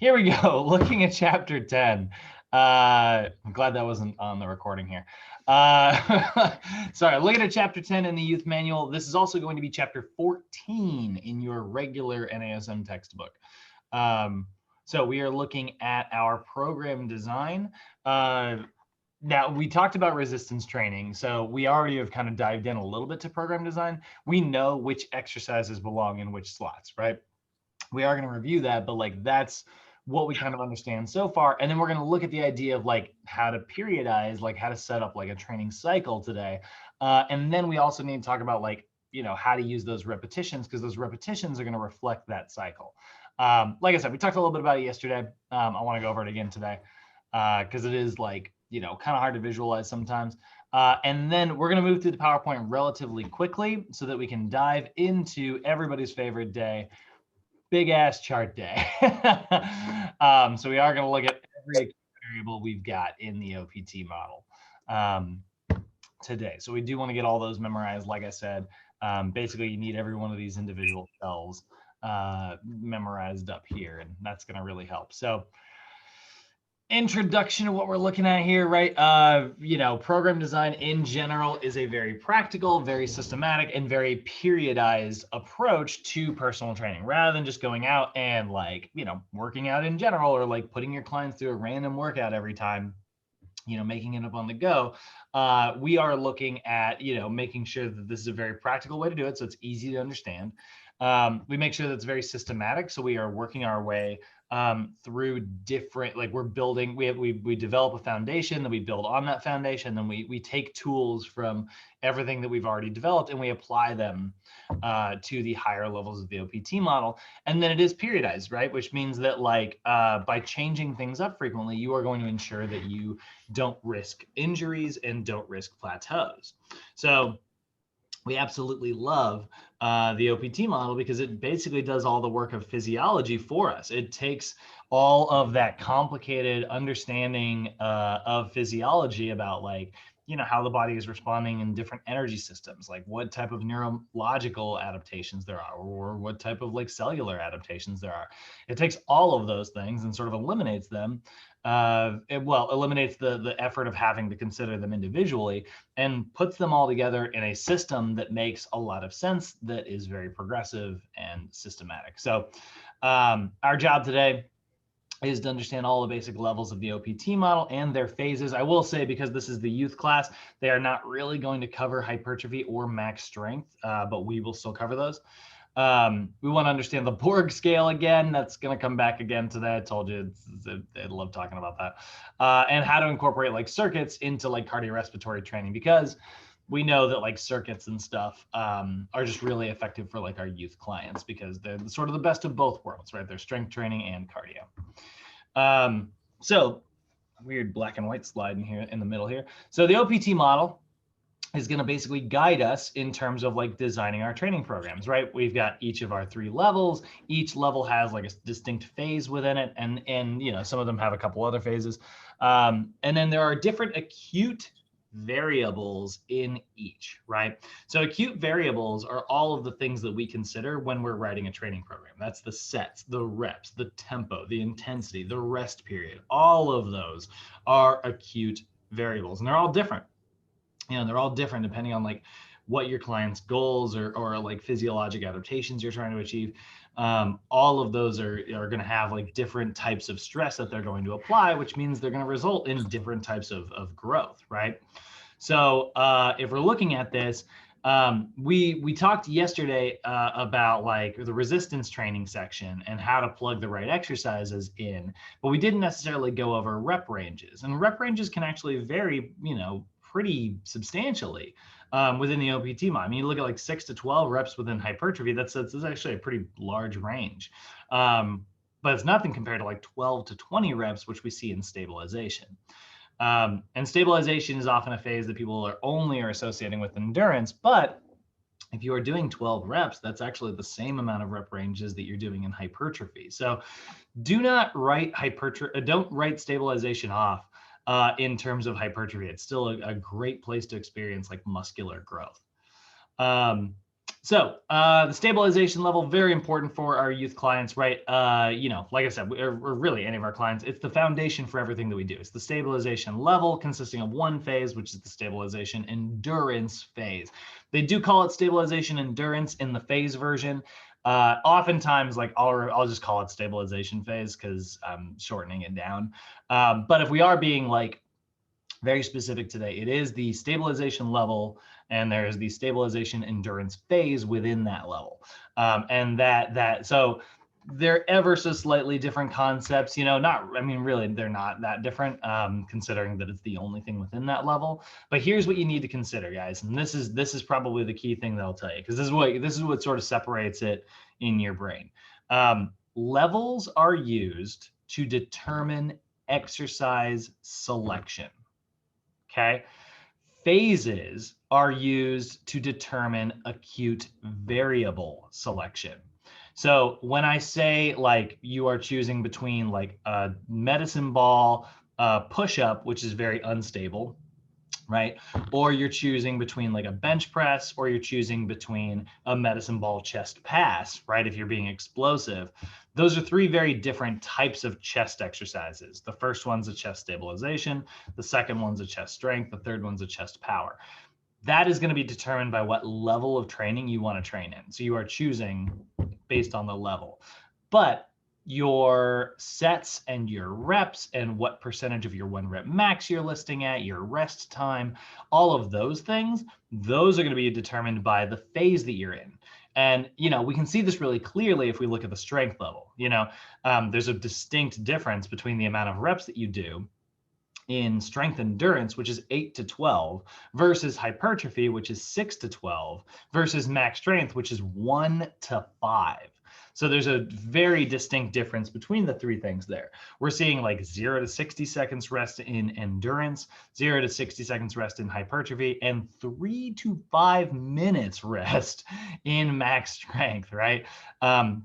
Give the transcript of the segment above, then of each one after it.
Here we go. Looking at chapter 10. I'm glad that wasn't on the recording here. Sorry, looking at chapter 10 in the youth manual. This is also going to be chapter 14 in your regular NASM textbook. So we are looking at our program design. Now, we talked about resistance training, so we already have kind of dived in a little bit to program design. We know which exercises belong in which slots, right? We are going to review that, but like that's what we kind of understand so far. And then we're going to look at the idea of like how to periodize, like how to set up like a training cycle today. And then we also need to talk about like, how to use those repetitions, because those repetitions are going to reflect that cycle. Like I said, we talked a little bit about it yesterday. I want to go over it again today because it is like, kind of hard to visualize sometimes. And then we're going to move through the PowerPoint relatively quickly so that we can dive into everybody's favorite day, big ass chart day. So we are going to look at every variable we've got in the OPT model today. So we do want to get all those memorized. Like I said, basically you need every one of these individual cells memorized up here, and that's going to really help. So introduction to what we're looking at here, right? Program design in general is a very practical, very systematic, and very periodized approach to personal training, rather than just going out and like, working out in general, or like putting your clients through a random workout every time, making it up on the go. We are looking at, making sure that this is a very practical way to do it, so it's easy to understand. We make sure that it's very systematic, so we are working our way through different, like we're building, we develop a foundation, then we build on that foundation, then we take tools from everything that we've already developed and we apply them to the higher levels of the OPT model. And then it is periodized, right? Which means that like by changing things up frequently, you are going to ensure that you don't risk injuries and don't risk plateaus. So we absolutely love the OPT model because it basically does all the work of physiology for us. It takes all of that complicated understanding of physiology about like, how the body is responding in different energy systems, like what type of neurological adaptations there are, or what type of like cellular adaptations there are. It takes all of those things and sort of eliminates them. Eliminates the effort of having to consider them individually and puts them all together in a system that makes a lot of sense, that is very progressive and systematic. So our job today is to understand all the basic levels of the OPT model and their phases. I will say, because this is the youth class, they are not really going to cover hypertrophy or max strength, but we will still cover those. We want to understand the Borg scale again. That's going to come back again today. I told you I love talking about that. And how to incorporate like circuits into like cardiorespiratory training, because we know that like circuits and stuff are just really effective for like our youth clients, because they're sort of the best of both worlds, right? They're strength training and cardio. So weird black and white slide in here in the middle here. So the OPT model is going to basically guide us in terms of like designing our training programs, right? We've got each of our 3 levels. Each level has like a distinct phase within it. And some of them have a couple other phases. And then there are different acute variables in each, right? So acute variables are all of the things that we consider when we're writing a training program. That's the sets, the reps, the tempo, the intensity, the rest period. All of those are acute variables, and they're all different. They're all different depending on like what your client's goals or like physiologic adaptations you're trying to achieve. All of those are going to have like different types of stress that they're going to apply, which means they're going to result in different types of growth, right? So if we're looking at this, we talked yesterday about like the resistance training section and how to plug the right exercises in, but we didn't necessarily go over rep ranges. And rep ranges can actually vary, pretty substantially within the OPT model. I mean, you look at like 6 to 12 reps within hypertrophy, that's actually a pretty large range. But it's nothing compared to like 12 to 20 reps, which we see in stabilization. And stabilization is often a phase that people are associating with endurance, but if you are doing 12 reps, that's actually the same amount of rep ranges that you're doing in hypertrophy. So do not write don't write stabilization off in terms of hypertrophy. It's still a great place to experience like muscular growth. So the stabilization level, very important for our youth clients, right? You know, like I said, or really any of our clients, it's the foundation for everything that we do. It's the stabilization level consisting of one phase, which is the stabilization endurance phase. They do call it stabilization endurance in the phase version. Oftentimes, like I'll just call it stabilization phase because I'm shortening it down. But if we are being like very specific today, it is the stabilization level, and there is the stabilization endurance phase within that level. And so they're ever so slightly different concepts, you know, really, they're not that different, considering that it's the only thing within that level. But here's what you need to consider, guys. And this is probably the key thing that I'll tell you, because this is what sort of separates it in your brain. Levels are used to determine exercise selection. Okay. Phases are used to determine acute variable selection. So when I say like you are choosing between like a medicine ball push-up, which is very unstable, right? Or you're choosing between like a bench press, or you're choosing between a medicine ball chest pass, right? If you're being explosive. Those are three very different types of chest exercises. The first one's a chest stabilization. The second one's a chest strength. The third one's a chest power. That is going to be determined by what level of training you want to train in. So you are choosing based on the level. But your sets and your reps and what percentage of your 1 rep max you're listing at, your rest time, all of those things, those are going to be determined by the phase that you're in. And, you know, we can see this really clearly if we look at the strength level. You know, there's a distinct difference between the amount of reps that you do in strength endurance, which is 8 to 12, versus hypertrophy, which is 6 to 12, versus max strength, which is 1 to 5. So there's a very distinct difference between the three things there. We're seeing like 0 to 60 seconds rest in endurance, 0 to 60 seconds rest in hypertrophy, and 3 to 5 minutes rest in max strength, right?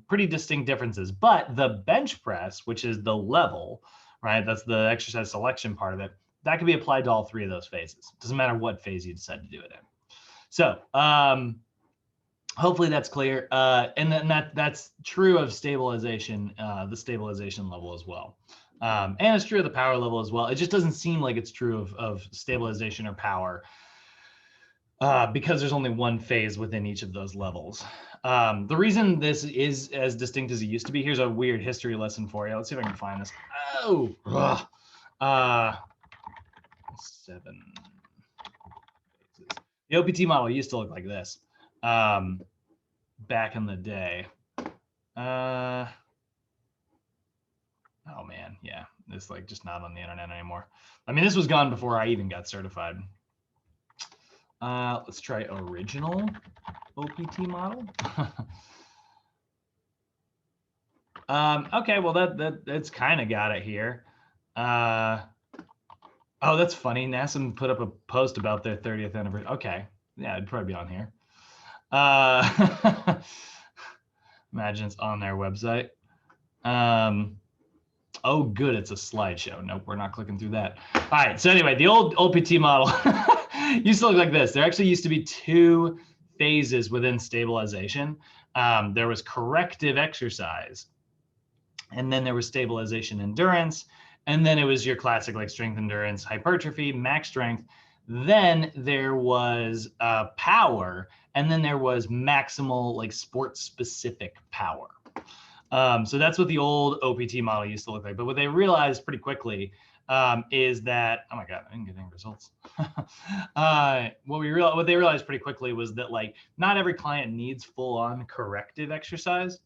Pretty distinct differences. But the bench press, which is the level, right? That's the exercise selection part of it. That can be applied to all three of those phases. Doesn't matter what phase you decide to do it in. So hopefully that's clear. And then that's true of stabilization, the stabilization level as well. And it's true of the power level as well. It just doesn't seem like it's true of stabilization or power because there's only one phase within each of those levels. The reason this is as distinct as it used to be, here's a weird history lesson for you. Let's see if I can find this. Oh, 7 phases. The OPT model used to look like this back in the day. Oh man, yeah, it's like just not on the internet anymore. I mean, this was gone before I even got certified. Let's try original OPT model. Okay, well that's kind of got it here. Oh, that's funny. NASA put up a post about their 30th anniversary. Okay, yeah, it'd probably be on here. Imagine it's on their website. Oh, good, it's a slideshow. Nope, we're not clicking through that. All right, so anyway, the old OPT model used to look like this. There actually used to be 2 phases within stabilization. There was corrective exercise, and then there was stabilization endurance, and then it was your classic like strength endurance, hypertrophy, max strength. Then there was power, and then there was maximal like sport specific power. So that's what the old OPT model used to look like. But what they realized pretty quickly is that, oh my God, I didn't get any results. What they realized pretty quickly was that like not every client needs full on corrective exercise.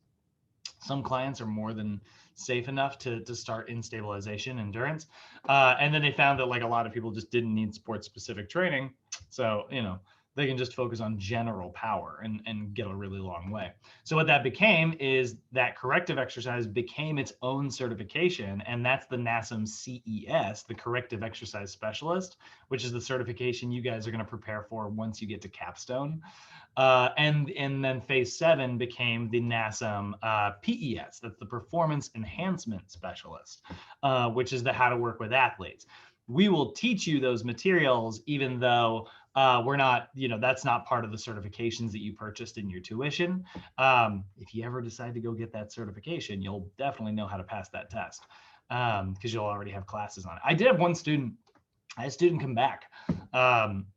Some clients are more than safe enough to start in stabilization endurance. And then they found that like a lot of people just didn't need sport specific training. So, you know, they can just focus on general power and get a really long way. So what that became is that corrective exercise became its own certification, and that's the NASM CES, the Corrective Exercise Specialist, which is the certification you guys are going to prepare for once you get to capstone. And then phase 7 became the NASM PES, that's the Performance Enhancement Specialist, which is the how to work with athletes. we will teach you those materials, even though we're not, that's not part of the certifications that you purchased in your tuition. If you ever decide to go get that certification, you'll definitely know how to pass that test, because you'll already have classes on it. I did have one student, I had a student come back.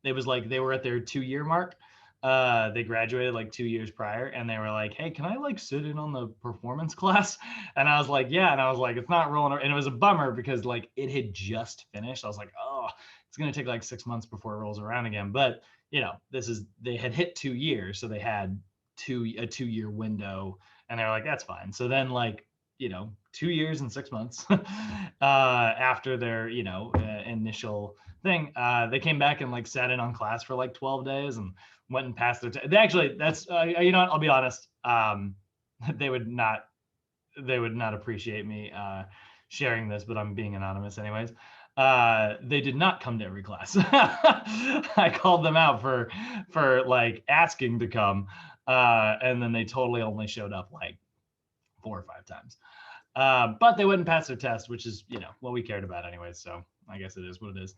It was like they were at their 2-year mark. They graduated like 2 years prior, and they were like, hey, can I like sit in on the performance class? And I was like, yeah. And I was like, it's not rolling. And it was a bummer because like it had just finished. I was like, oh, it's going to take like 6 months before it rolls around again. But they had hit 2 years. So they had a 2-year window, and they were like, that's fine. So then like, 2 years and 6 months after their, initial thing, they came back and like sat in on class for like 12 days and went and passed their they actually, that's what, I'll be honest, they would not appreciate me sharing this, but I'm being anonymous anyways. They did not come to every class. I called them out for like asking to come, and then they totally only showed up like 4 or 5 times. But they wouldn't pass their test, which is, what we cared about anyways. So I guess it is what it is.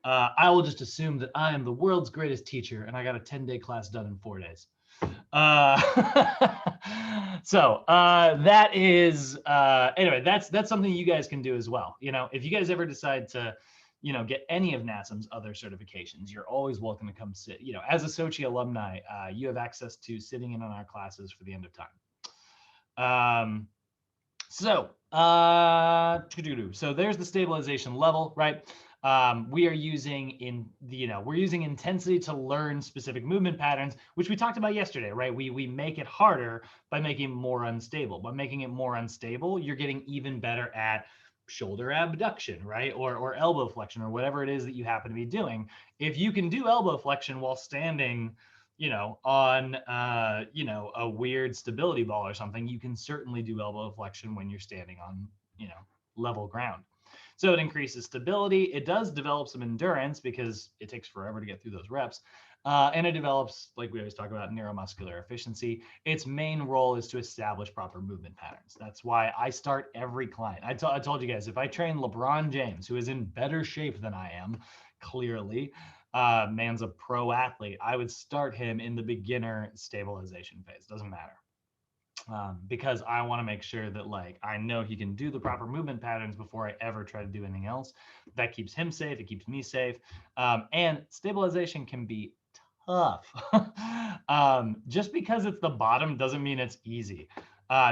I will just assume that I am the world's greatest teacher and I got a 10-day class done in 4 days. So that is, anyway, that's something you guys can do as well. If you guys ever decide to, get any of NASM's other certifications, you're always welcome to come sit. As a Sochi alumni, you have access to sitting in on our classes for the end of time. So there's the stabilization level, right? We are using we're using intensity to learn specific movement patterns, which we talked about yesterday, right? We make it harder by making it more unstable. By making it more unstable, you're getting even better at shoulder abduction, right? Or elbow flexion, or whatever it is that you happen to be doing. If you can do elbow flexion while standing, on, a weird stability ball or something, you can certainly do elbow flexion when you're standing on, level ground. So it increases stability. It does develop some endurance because it takes forever to get through those reps. And it develops, like we always talk about, neuromuscular efficiency. Its main role is to establish proper movement patterns. That's why I start every client. I told you guys, if I train LeBron James, who is in better shape than I am, clearly, man's a pro athlete, I would start him in the beginner stabilization phase. Doesn't matter. Because I want to make sure that like I know he can do the proper movement patterns before I ever try to do anything else. That keeps him safe. It keeps me safe. And stabilization can be tough. Just because it's the bottom doesn't mean it's easy.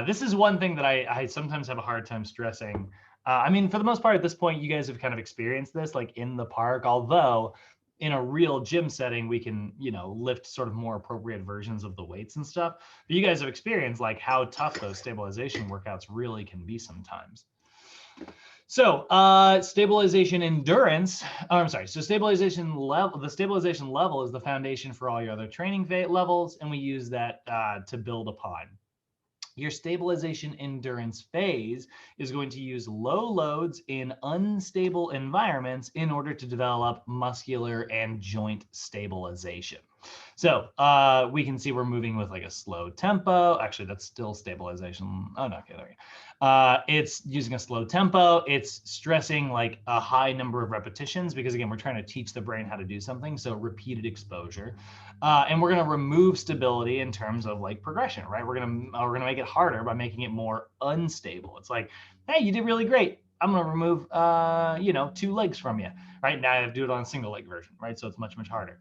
This is one thing that I sometimes have a hard time stressing. I mean, for the most part, at this point, you guys have kind of experienced this like in the park, although in a real gym setting, we can, lift sort of more appropriate versions of the weights and stuff. But you guys have experienced like how tough those stabilization workouts really can be sometimes. So stabilization endurance, so stabilization level, the stabilization level is the foundation for all your other training levels. And we use that to build upon. Your stabilization endurance phase is going to use low loads in unstable environments in order to develop muscular and joint stabilization. So we can see we're moving with like a slow tempo. Actually, that's still stabilization. Oh, no, okay, there we go. It's using a slow tempo. It's stressing like a high number of repetitions because, again, we're trying to teach the brain how to do something. So repeated exposure. And we're going to remove stability in terms of like progression, right? We're going to make it harder by making it more unstable. It's like, hey, you did really great. I'm going to remove, 2 legs from you, right? Now I have to do it on a single leg version, right? So it's much, much harder.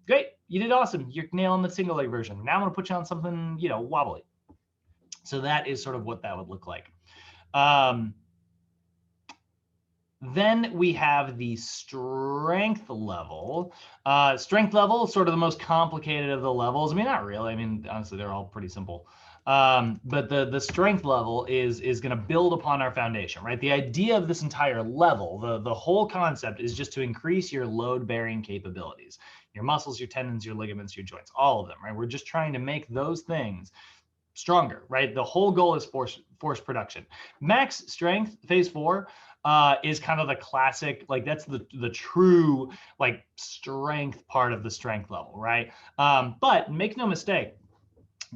Great, you did awesome. You're nailing the single leg version. Now I'm going to put you on something, wobbly. So that is sort of what that would look like. Then we have the strength level. Strength level is sort of the most complicated of the levels. I mean, not really. I mean, honestly, they're all pretty simple. But the strength level is going to build upon our foundation, right? The idea of this entire level, the whole concept is just to increase your load-bearing capabilities. Your muscles, your tendons, your ligaments, your joints, all of them, right? We're just trying to make those things stronger, right? The whole goal is force production. Max strength, phase 4, is kind of the classic, like that's the true like strength part of the strength level, right? But make no mistake,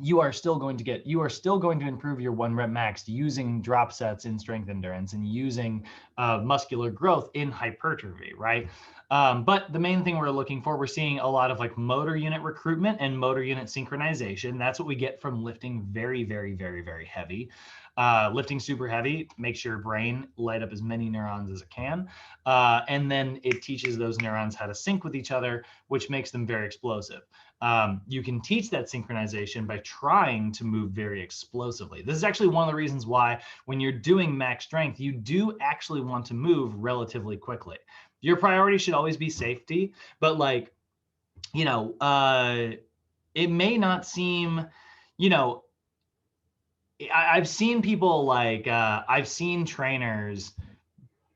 you are still going to improve your 1 rep max using drop sets in strength endurance and using muscular growth in hypertrophy, right? But the main thing we're seeing a lot of like motor unit recruitment and motor unit synchronization. That's what we get from lifting very, very, very, very heavy. Lifting super heavy makes your brain light up as many neurons as it can. And then it teaches those neurons how to sync with each other, which makes them very explosive. You can teach that synchronization by trying to move very explosively. This is actually one of the reasons why when you're doing max strength, you do actually want to move relatively quickly. Your priority should always be safety, but like, you know, it may not seem, you know, I've seen people like, I've seen trainers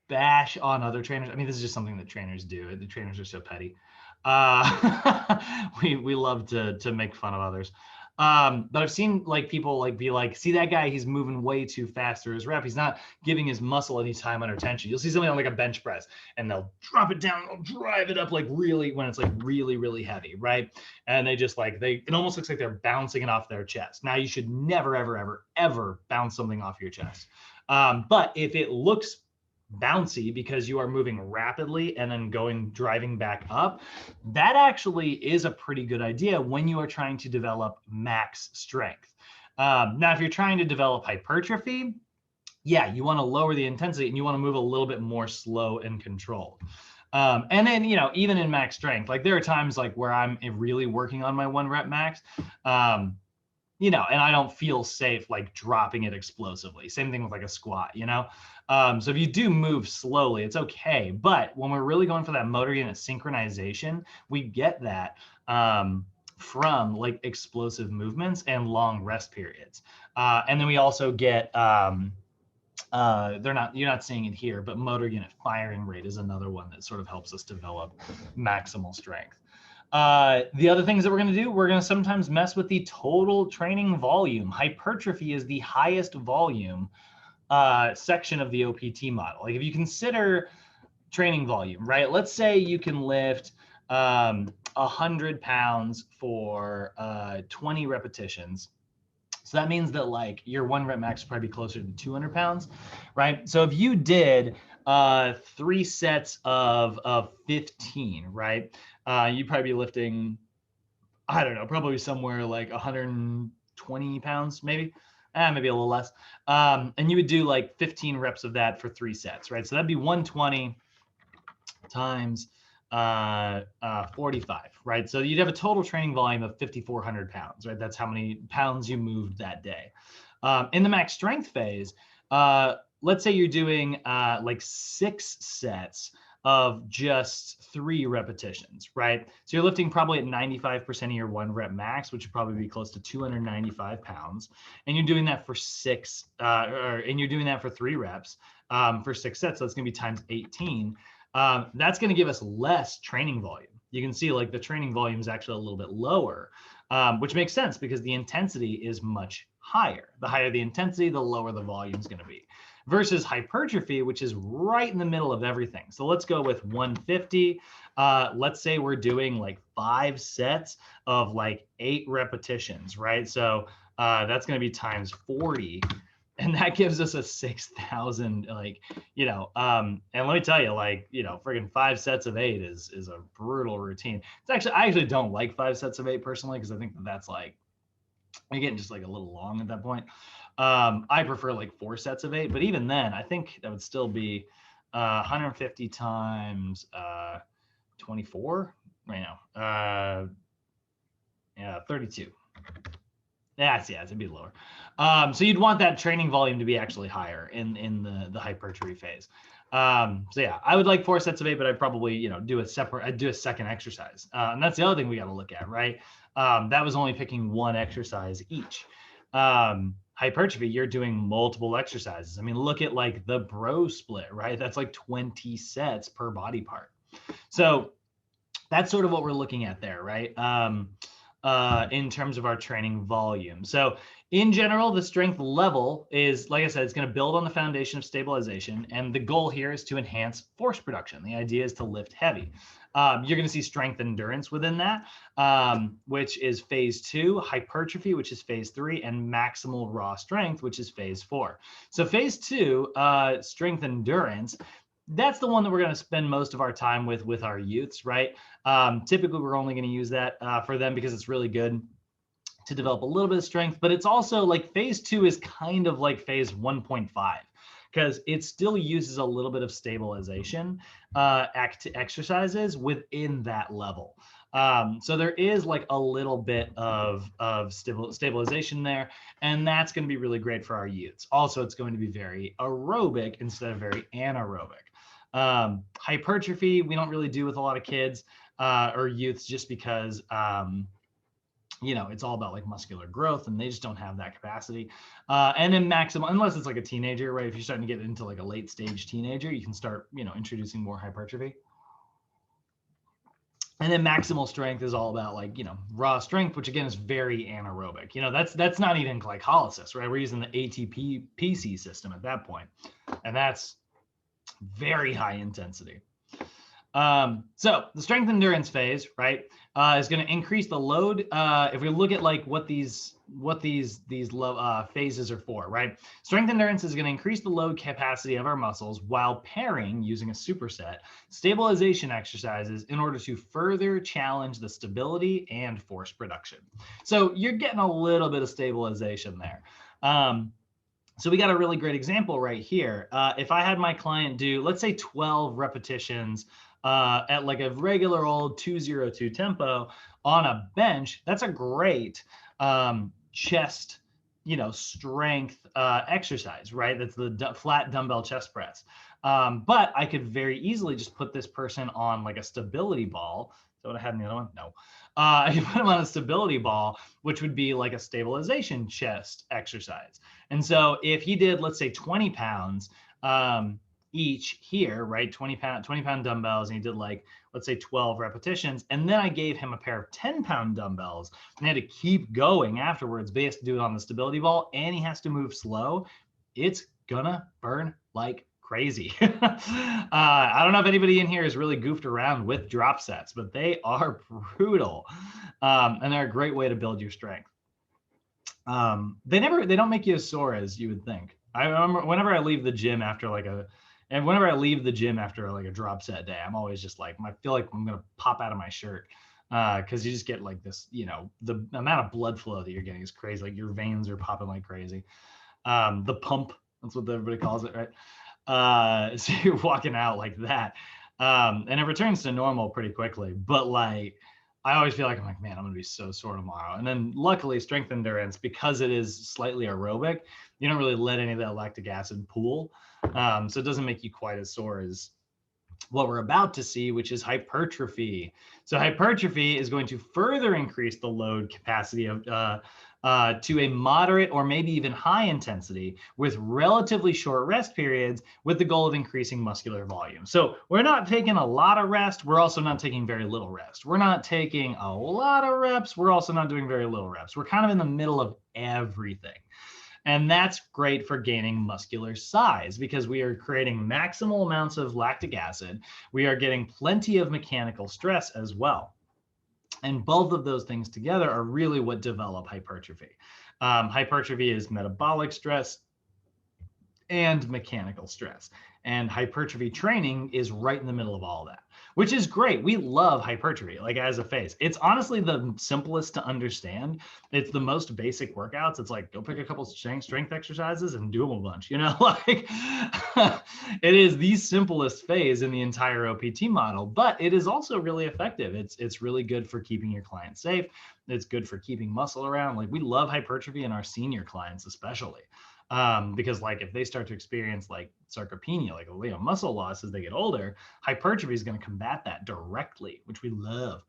bash on other trainers. I mean, this is just something that trainers do. The trainers are so petty. We love to make fun of others. But I've seen like people like be like, see that guy, he's moving way too fast through his rep. He's not giving his muscle any time under tension. You'll see something on like a bench press and they'll drop it down, they'll drive it up like really when it's like really, really heavy, right? And they just like, it almost looks like they're bouncing it off their chest. Now you should never, ever, ever, ever bounce something off your chest. But if it looks bouncy because you are moving rapidly and then driving back up, that actually is a pretty good idea when you are trying to develop max strength. Now, if you're trying to develop hypertrophy, yeah, you want to lower the intensity and you want to move a little bit more slow and controlled. And then, you know, even in max strength, like there are times like where I'm really working on my 1 rep max, you know, and I don't feel safe like dropping it explosively. Same thing with like a squat, you know? So if you do move slowly, it's okay. But when we're really going for that motor unit synchronization, we get that from like explosive movements and long rest periods. And then we also get, you're not seeing it here, but motor unit firing rate is another one that sort of helps us develop maximal strength. The other things that we're going to do, we're going to sometimes mess with the total training volume. Hypertrophy is the highest volume section of the OPT model. Like if you consider training volume, right? Let's say you can lift 100 pounds for 20 repetitions. So that means that like your 1 rep max would probably be closer to 200 pounds, right? So if you did 3 sets of 15, right? You'd probably be lifting, I don't know, probably somewhere like 120 pounds, maybe a little less. And you would do like 15 reps of that for 3 sets, right? So that'd be 120 times 45, right? So you'd have a total training volume of 5,400 pounds, right? That's how many pounds you moved that day. In the max strength phase, let's say you're doing like 6 sets of just 3 repetitions, right? So you're lifting probably at 95% of your 1 rep max, which would probably be close to 295 pounds. And you're doing that for 3 reps for 6 sets. So that's gonna be times 18. That's gonna give us less training volume. You can see like the training volume is actually a little bit lower, which makes sense because the intensity is much higher. The higher the intensity, the lower the volume is gonna be. Versus hypertrophy, which is right in the middle of everything. So let's go with 150. Let's say we're doing like 5 sets of like 8 repetitions, right? So that's going to be times 40. And that gives us a 6,000, like, you know, and let me tell you, like, you know, friggin' 5 sets of 8 is a brutal routine. I actually don't like 5 sets of 8 personally, because I think that's like, you're getting just like a little long at that point. I prefer like 4 sets of 8, but even then, I think that would still be 150 times 24 right now. Yeah, 32. Yeah, it'd be lower. So you'd want that training volume to be actually higher in the hypertrophy phase. So yeah, I would like 4 sets of 8, but I'd probably, you know, I'd do a second exercise. And that's the other thing we got to look at, right? That was only picking 1 exercise each. Hypertrophy, you're doing multiple exercises. I mean, look at like the bro split, right? That's like 20 sets per body part. So that's sort of what we're looking at there, right? In terms of our training volume. So In general, the strength level is, like I said, it's going to build on the foundation of stabilization. And the goal here is to enhance force production. The idea is to lift heavy. You're going to see strength endurance within that, which is phase 2, hypertrophy, which is phase 3, and maximal raw strength, which is phase 4. So phase 2, strength endurance, that's the one that we're going to spend most of our time with our youths, right? Typically, we're only going to use that for them because it's really good to develop a little bit of strength, but it's also like phase 2 is kind of like phase 1.5 because it still uses a little bit of stabilization exercises within that level. So there is like a little bit of stabilization there, and that's going to be really great for our youths. Also, it's going to be very aerobic instead of very anaerobic. Hypertrophy, we don't really do with a lot of kids or youths just because it's all about like muscular growth and they just don't have that capacity. And then maximal, unless it's like a teenager, right? If you're starting to get into like a late stage teenager, you can start, introducing more hypertrophy. And then maximal strength is all about like, raw strength, which again is very anaerobic. That's not even glycolysis, right? We're using the ATP PC system at that point. And that's very high intensity. So the strength endurance phase, right, is going to increase the load. If we look at like what these phases are for, right? Strength endurance is going to increase the load capacity of our muscles while pairing, using a superset, stabilization exercises in order to further challenge the stability and force production. So you're getting a little bit of stabilization there. So we got a really great example right here. If I had my client do, let's say 12 repetitions at like a regular old 202 tempo on a bench, that's a great chest, strength exercise, right? That's the flat dumbbell chest press. But I could very easily just put this person on like a stability ball. So what I had in the other one? No. I could put him on a stability ball, which would be like a stabilization chest exercise. And so if he did, let's say 20 pounds each here, right? 20 pound dumbbells, and he did like, let's say 12 repetitions. And then I gave him a pair of 10-pound dumbbells and he had to keep going afterwards, but he has to do it on the stability ball and he has to move slow. It's gonna burn like crazy. I don't know if anybody in here has really goofed around with drop sets, but they are brutal. And they're a great way to build your strength. They don't make you as sore as you would think. I remember whenever I leave the gym after like a drop set day, I'm always just like, I feel like I'm going to pop out of my shirt. Cause you just get like this, the amount of blood flow that you're getting is crazy. Like your veins are popping like crazy. The pump, that's what everybody calls it, right? So you're walking out like that. And it returns to normal pretty quickly, but like, I always feel like, I'm like, man, I'm gonna be so sore tomorrow. And then luckily strength endurance, because it is slightly aerobic, you don't really let any of that lactic acid pool. So it doesn't make you quite as sore as what we're about to see, which is hypertrophy. So hypertrophy is going to further increase the load capacity of to a moderate or maybe even high intensity with relatively short rest periods with the goal of increasing muscular volume. So we're not taking a lot of rest. We're also not taking very little rest. We're not taking a lot of reps. We're also not doing very little reps. We're kind of in the middle of everything. And that's great for gaining muscular size because we are creating maximal amounts of lactic acid. We are getting plenty of mechanical stress as well. And both of those things together are really what develop hypertrophy. Hypertrophy is metabolic stress and mechanical stress. And hypertrophy training is right in the middle of all of that, which is great. We love hypertrophy, like as a phase. It's honestly the simplest to understand. It's the most basic workouts. It's like, go pick a couple of strength exercises and do them a bunch, like it is the simplest phase in the entire OPT model, but it is also really effective. It's really good for keeping your clients safe. It's good for keeping muscle around. Like we love hypertrophy in our senior clients, especially. Because like if they start to experience like sarcopenia, like muscle loss as they get older, hypertrophy is going to combat that directly, which we love.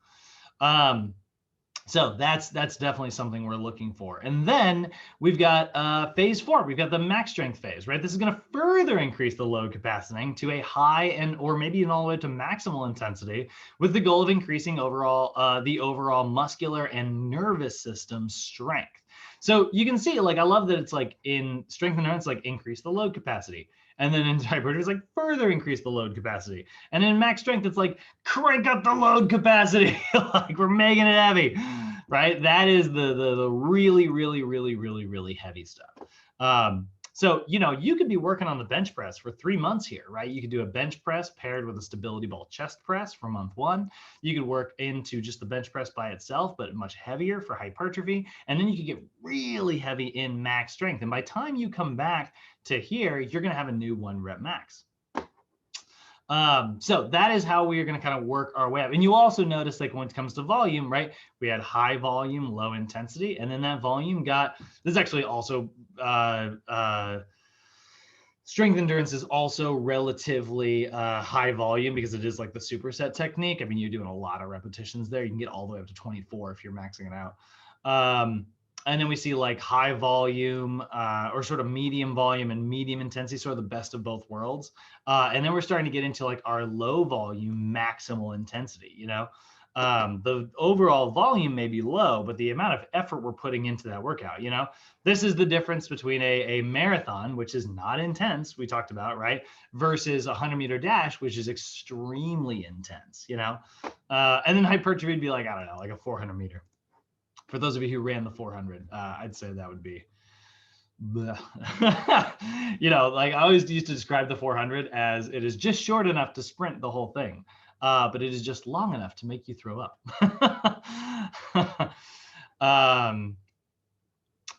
So that's definitely something we're looking for. And then we've got phase 4. We've got the max strength phase, right? This is going to further increase the load capacity to a high or maybe even all the way to maximal intensity with the goal of increasing the overall muscular and nervous system strength. So you can see, like, I love that it's like in strength and endurance, like increase the load capacity. And then in hypertrophy, it's like further increase the load capacity. And in max strength, it's like crank up the load capacity. Like we're making it heavy, right? That is the really, really, really, really, really heavy stuff. So, you know, you could be working on the bench press for 3 months here, right? You could do a bench press paired with a stability ball chest press for month 1. You could work into just the bench press by itself, but much heavier for hypertrophy. And then you could get really heavy in max strength. And by the time you come back to here, you're going to have a new 1 rep max. So that is how we are going to kind of work our way up. And you also notice, like, when it comes to volume, right, we had high volume, low intensity, and then that volume got, this is actually also strength endurance is also relatively high volume because it is like the superset technique. I mean, you're doing a lot of repetitions there. You can get all the way up to 24 if you're maxing it out. And then we see like high volume or sort of medium volume and medium intensity, sort of the best of both worlds. And then we're starting to get into like our low volume maximal intensity, you know. The overall volume may be low, but the amount of effort we're putting into that workout, you know, this is the difference between a marathon, which is not intense, we talked about, right, versus a 100-meter dash, which is extremely intense, you know. And then hypertrophy would be like, I don't know, like a 400-meter. For those of you who ran the 400, I'd say that would be, you know, like I always used to describe the 400 as it is just short enough to sprint the whole thing, but it is just long enough to make you throw up.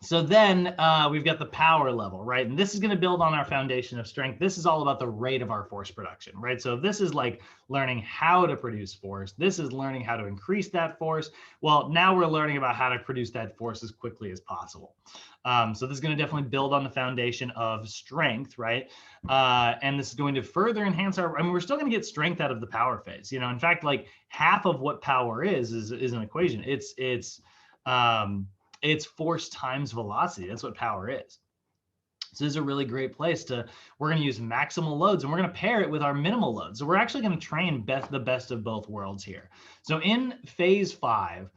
So then we've got the power level, right? And this is going to build on our foundation of strength. This is all about the rate of our force production, right? So this is like learning how to produce force. This is learning how to increase that force. Well, now we're learning about how to produce that force as quickly as possible. So this is going to definitely build on the foundation of strength, right? And this is going to further enhance our, I mean, we're still going to get strength out of the power phase. You know, in fact, like half of what power is an equation. It's force times velocity. That's what power is. So this is a really great place to, we're going to use maximal loads and we're going to pair it with our minimal loads. So we're actually going to train the best of both worlds here. So in phase 5,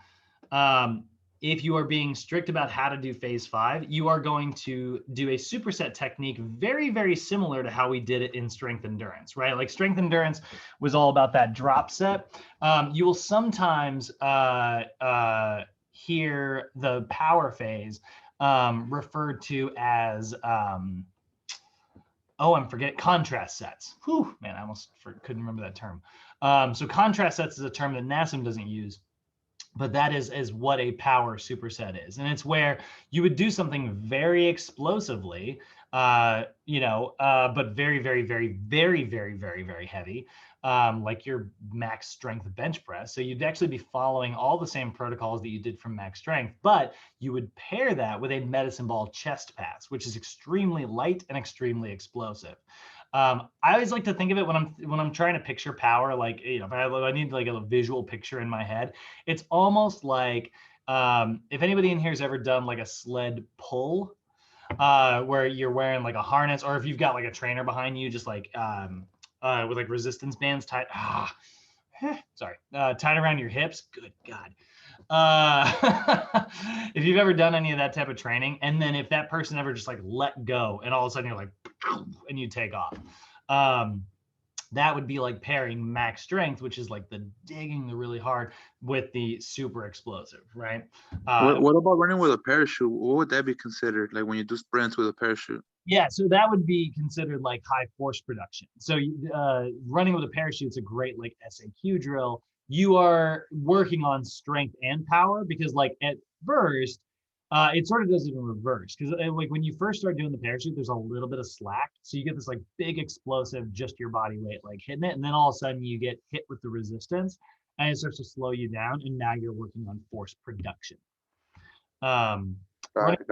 if you are being strict about how to do phase 5, you are going to do a superset technique very, very similar to how we did it in strength endurance, right? Like strength endurance was all about that drop set. You will sometimes hear the power phase referred to as, I'm forgetting, contrast sets. Whew, man, I almost couldn't remember that term. So contrast sets is a term that NASM doesn't use, but that is what a power superset is. And it's where you would do something very explosively, but very, very, very, very, very, very, very heavy, like your max strength bench press. So you'd actually be following all the same protocols that you did from max strength, but you would pair that with a medicine ball chest pass, which is extremely light and extremely explosive. I always like to think of it when I'm trying to picture power, like, you know, if I need like a visual picture in my head, it's almost like if anybody in here has ever done like a sled pull, where you're wearing like a harness, or if you've got like a trainer behind you, just like with like resistance bands tied, tied around your hips. Good God. If you've ever done any of that type of training, and then if that person ever just like let go and all of a sudden you're like, and you take off, that would be like pairing max strength, which is like the digging the really hard with the super explosive, right? What about running with a parachute? What would that be considered? Like when you do sprints with a parachute? Yeah, so that would be considered like high force production. So running with a parachute is a great like SAQ drill. You are working on strength and power because like at first, it sort of does it in reverse because like when you first start doing the parachute, there's a little bit of slack. So you get this like big explosive, just your body weight like hitting it. And then all of a sudden you get hit with the resistance and it starts to slow you down. And now you're working on force production. Got it.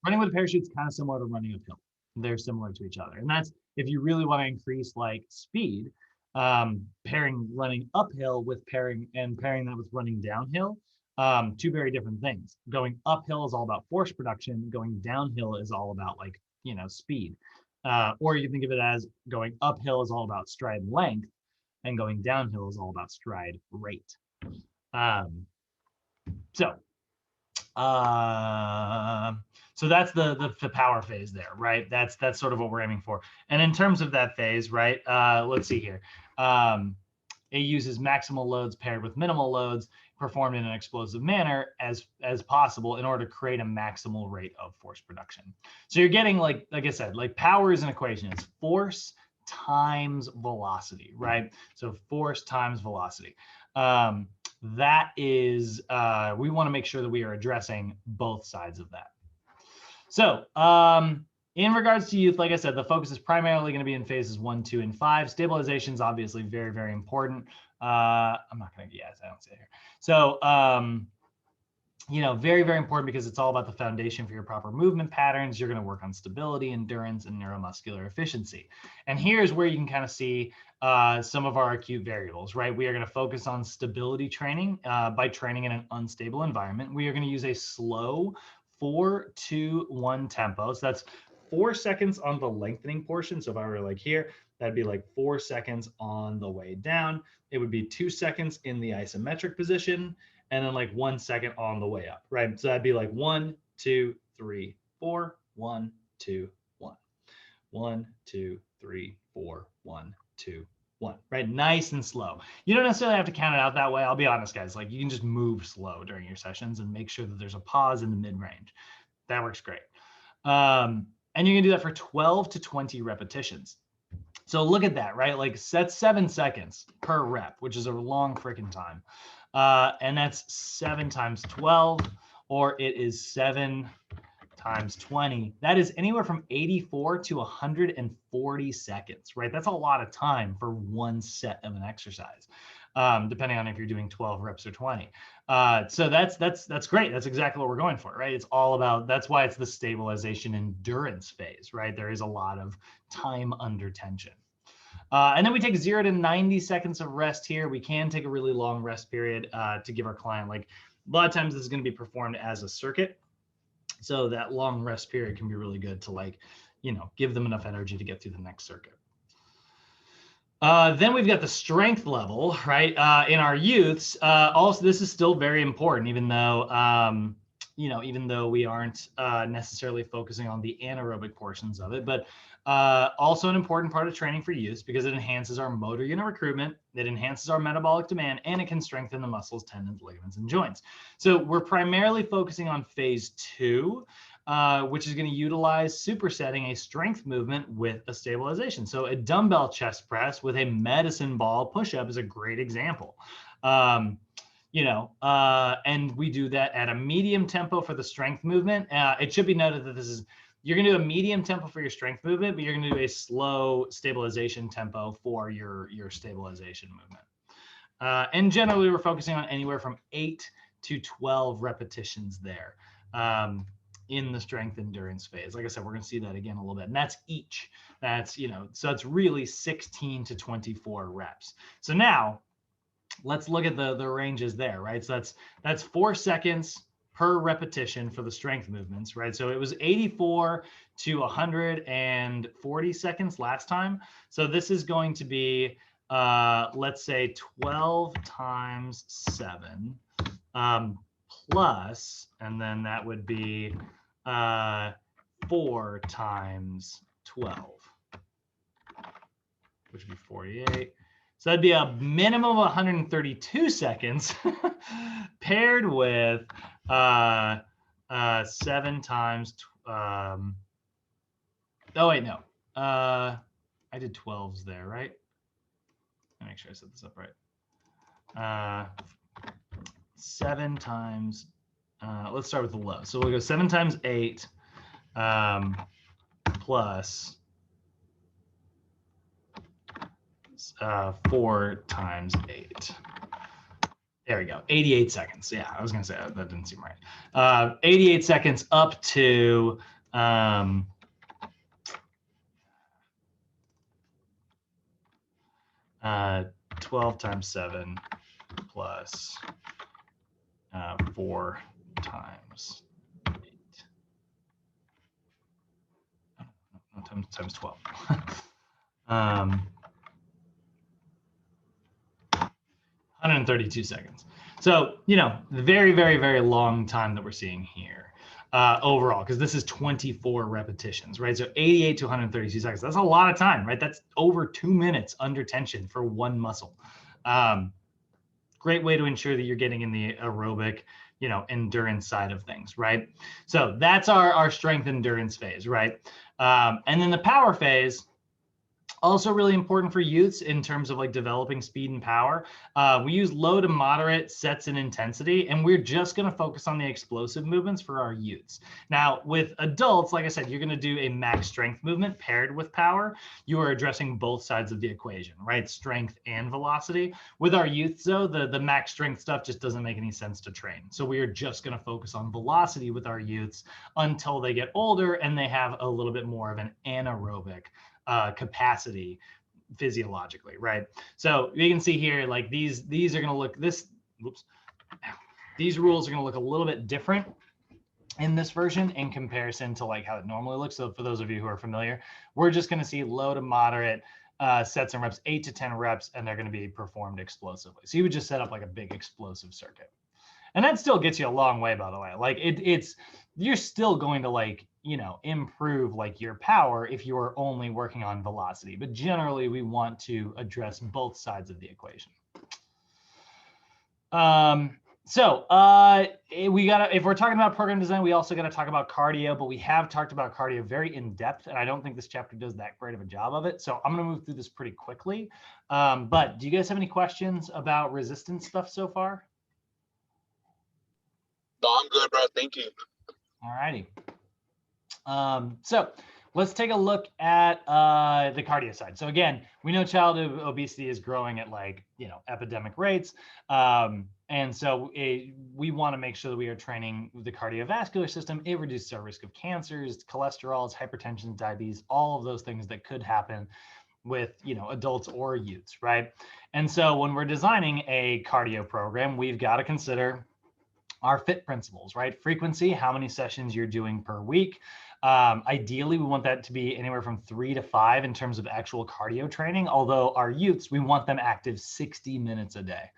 Running with a parachute is kind of similar to running uphill. They're similar to each other. And that's if you really want to increase like speed, pairing running uphill with pairing that with running downhill, two very different things. Going uphill is all about force production. Going downhill is all about like, you know, speed. Or you can think of it as going uphill is all about stride length and going downhill is all about stride rate. So So that's the power phase there, right? That's sort of what we're aiming for. And in terms of that phase, right? Let's see here. It uses maximal loads paired with minimal loads performed in an explosive manner as possible in order to create a maximal rate of force production. So you're getting, like I said, like power is an equation. It's force times velocity, right? So force times velocity. That is, we want to make sure that we are addressing both sides of that. So in regards to youth, like I said, the focus is primarily going to be in phases 1, 2, and 5. Stabilization is obviously very, very important. I'm not going to, yes, I don't say it here. So, you know, very, very important because it's all about the foundation for your proper movement patterns. You're going to work on stability, endurance, and neuromuscular efficiency. And here's where you can kind of see some of our acute variables, right? We are going to focus on stability training by training in an unstable environment. We are going to use a slow 4-2-1 tempo. So that's 4 seconds on the lengthening portion. So if I were like here, that'd be like 4 seconds on the way down. It would be 2 seconds in the isometric position, and then like 1 second on the way up, right? So that'd be like 1, 2, 3, 4, 1, 2, 1, 1, 2, 3, 4, 1, 2, 1, right? Nice and slow. You don't necessarily have to count it out that way. I'll be honest, guys. Like, you can just move slow during your sessions and make sure that there's a pause in the mid-range. That works great. And you can do that for 12 to 20 repetitions. So look at that, right? Like, that's 7 seconds per rep, which is a long freaking time. And that's 7 times 12, or it is 7 times 20. That is anywhere from 84 to 140 seconds, right? That's a lot of time for one set of an exercise, depending on if you're doing 12 reps or 20. So that's great. That's exactly what we're going for, right? It's all about, that's why it's the stabilization endurance phase, right? There is a lot of time under tension. And then we take 0 to 90 seconds of rest here. We can take a really long rest period to give our client, like, a lot of times this is going to be performed as a circuit. So that long rest period can be really good to, like, you know, give them enough energy to get through the next circuit. Then we've got the strength level, right? In our youths, also, this is still very important, even though, you know, even though we aren't necessarily focusing on the anaerobic portions of it, but also an important part of training for youths because it enhances our motor unit recruitment, it enhances our metabolic demand, and it can strengthen the muscles, tendons, ligaments, and joints. So we're primarily focusing on phase 2, which is going to utilize supersetting a strength movement with a stabilization. So a dumbbell chest press with a medicine ball push-up is a great example. You know, and we do that at a medium tempo for the strength movement. It should be noted that this is, you're going to do a medium tempo for your strength movement, but you're going to do a slow stabilization tempo for your stabilization movement. And generally, we're focusing on anywhere from 8 to 12 repetitions there in the strength endurance phase. Like I said, we're going to see that again a little bit. And that's each. That's, you know, so it's really 16 to 24 reps. So now let's look at the ranges there, right? So that's 4 seconds per repetition for the strength movements, right? So it was 84 to 140 seconds last time. So this is going to be, let's say 12 times 7 plus, and then that would be 4 times 12, which would be 48. So that'd be a minimum of 132 seconds paired with 7 times. Oh, wait, no. I did 12s there, right? Let me make sure I set this up right. 7 times, let's start with the low. So we'll go 7 times 8 plus 4 times 8. There we go. 88 seconds. Yeah, I was going to say that didn't seem right. 88 seconds up to 12 times 7 plus 4 times 8. No, times 12. 132 seconds. So, you know, very, very, very long time that we're seeing here overall, because this is 24 repetitions, right? So 88 to 132 seconds. That's a lot of time, right? That's over 2 minutes under tension for one muscle. Great way to ensure that you're getting in the aerobic, you know, endurance side of things, right? So that's our strength endurance phase, right? And then the power phase, also really important for youths in terms of like developing speed and power. We use low to moderate sets in intensity, and we're just going to focus on the explosive movements for our youths. Now, with adults, like I said, you're going to do a max strength movement paired with power. You are addressing both sides of the equation, right? Strength and velocity. With our youths, though, the max strength stuff just doesn't make any sense to train. So we are just going to focus on velocity with our youths until they get older and they have a little bit more of an anaerobic capacity physiologically, right? So you can see here, like these are going to look these rules are going to look a little bit different in this version in comparison to like how it normally looks. So for those of you who are familiar, we're just going to see low to moderate sets and reps, 8 to 10 reps, and they're going to be performed explosively. So you would just set up like a big explosive circuit. And that still gets you a long way, by the way. Like it's you're still going to like, you know, improve like your power if you are only working on velocity. But generally, we want to address both sides of the equation. If we're talking about program design, we also got to talk about cardio, but we have talked about cardio very in depth, and I don't think this chapter does that great of a job of it. So I'm going to move through this pretty quickly. But do you guys have any questions about resistance stuff so far? No, I'm good, bro. Thank you. All righty. So let's take a look at the cardio side. So again, we know childhood obesity is growing at like, you know, epidemic rates. And so we want to make sure that we are training the cardiovascular system. It reduces our risk of cancers, cholesterols, hypertension, diabetes, all of those things that could happen with, you know, adults or youths, right? And so when we're designing a cardio program, we've got to consider our FIT principles, right? Frequency, how many sessions you're doing per week. Ideally, we want that to be anywhere from 3 to 5 in terms of actual cardio training. Although our youths, we want them active 60 minutes a day.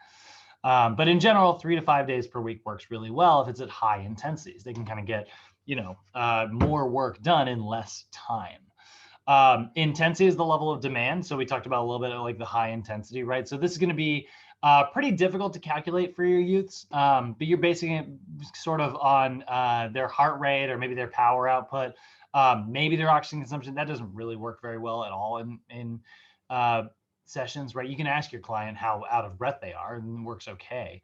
But in general, 3 to 5 days per week works really well if it's at high intensities. They can kind of get, you know, more work done in less time. Intensity is the level of demand. So we talked about a little bit of like the high intensity, right? So this is going to be pretty difficult to calculate for your youths, but you're basing it sort of on their heart rate or maybe their power output, maybe their oxygen consumption. That doesn't really work very well at all in sessions, right? You can ask your client how out of breath they are, and it works okay.